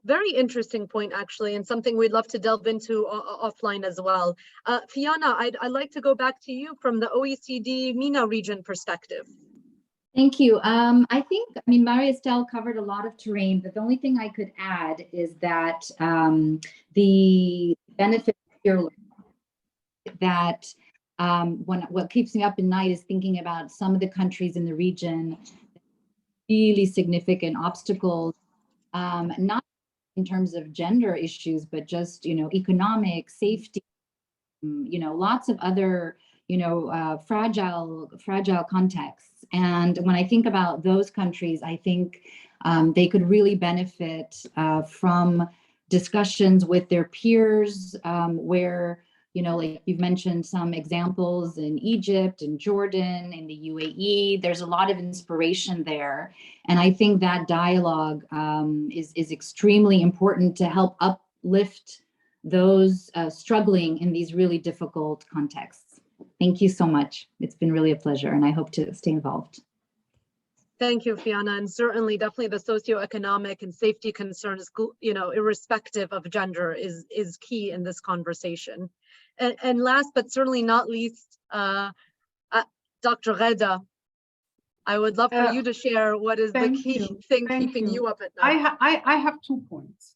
Very interesting point, actually, and something we'd love to delve into offline as well. Fiona, I'd like to go back to you from the OECD MENA region perspective. Thank you. I think, Marie-Estelle covered a lot of terrain, but the only thing I could add is that the benefit here that what keeps me up at night is thinking about some of the countries in the region, really significant obstacles, not in terms of gender issues, but just, economic, safety, lots of other, fragile contexts. And when I think about those countries, I think they could really benefit from discussions with their peers, where, you know, like you've mentioned some examples in Egypt and Jordan, in the UAE, there's a lot of inspiration there. And I think that dialogue is extremely important to help uplift those struggling in these really difficult contexts. Thank you so much. It's been really a pleasure, and I hope to stay involved. Thank you, Fiona, and certainly, definitely the socioeconomic and safety concerns, you know, irrespective of gender, is key in this conversation. And last but certainly not least, Dr. Raghda, I would love for you to share what is the key thing keeping you up at night. I have 2 points.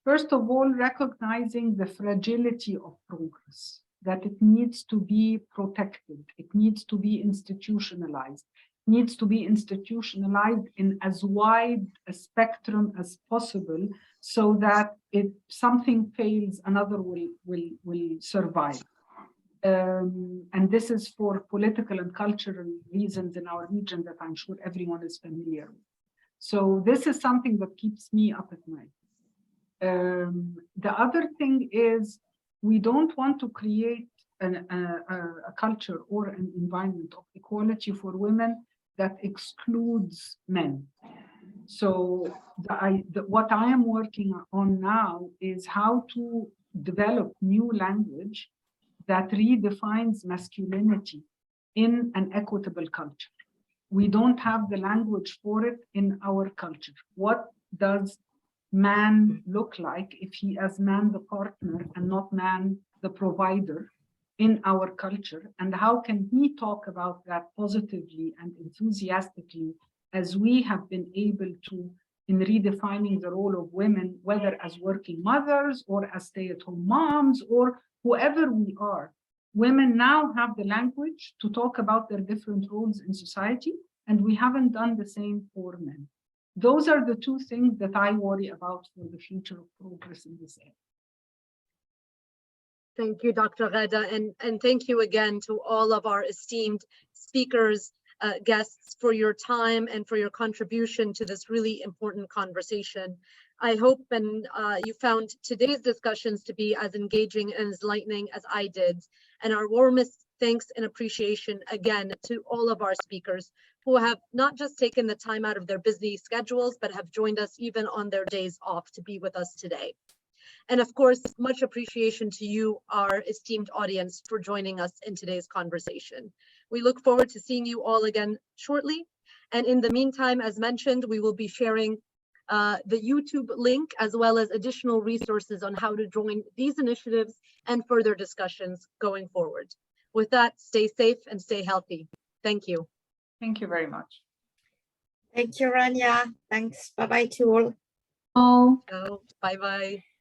First of all, recognizing the fragility of progress, that it needs to be protected, it needs to be institutionalized. Needs to be institutionalized in as wide a spectrum as possible, so that if something fails, another will survive. And this is for political and cultural reasons in our region that I'm sure everyone is familiar with. So this is something that keeps me up at night. The other thing is, we don't want to create a culture or an environment of equality for women that excludes men. So what I am working on now is how to develop new language that redefines masculinity in an equitable culture. We don't have the language for it in our culture. What does man look like if he is man the partner and not man the provider in our culture, and how can we talk about that positively and enthusiastically as we have been able to in redefining the role of women, whether as working mothers or as stay-at-home moms or whoever we are. Women now have the language to talk about their different roles in society, and we haven't done the same for men. Those are the 2 things that I worry about for the future of progress in this area. Thank you, Dr. Raghda, and thank you again to all of our esteemed speakers, guests, for your time and for your contribution to this really important conversation. I hope and you found today's discussions to be as engaging and as enlightening as I did. And our warmest thanks and appreciation again to all of our speakers who have not just taken the time out of their busy schedules, but have joined us even on their days off to be with us today. And of course, much appreciation to you, our esteemed audience, for joining us in today's conversation. We look forward to seeing you all again shortly. And in the meantime, as mentioned, we will be sharing the YouTube link as well as additional resources on how to join these initiatives and further discussions going forward. With that, stay safe and stay healthy. Thank you. Thank you very much. Thank you, Ranya. Thanks. Bye-bye to all. Oh. Bye-bye.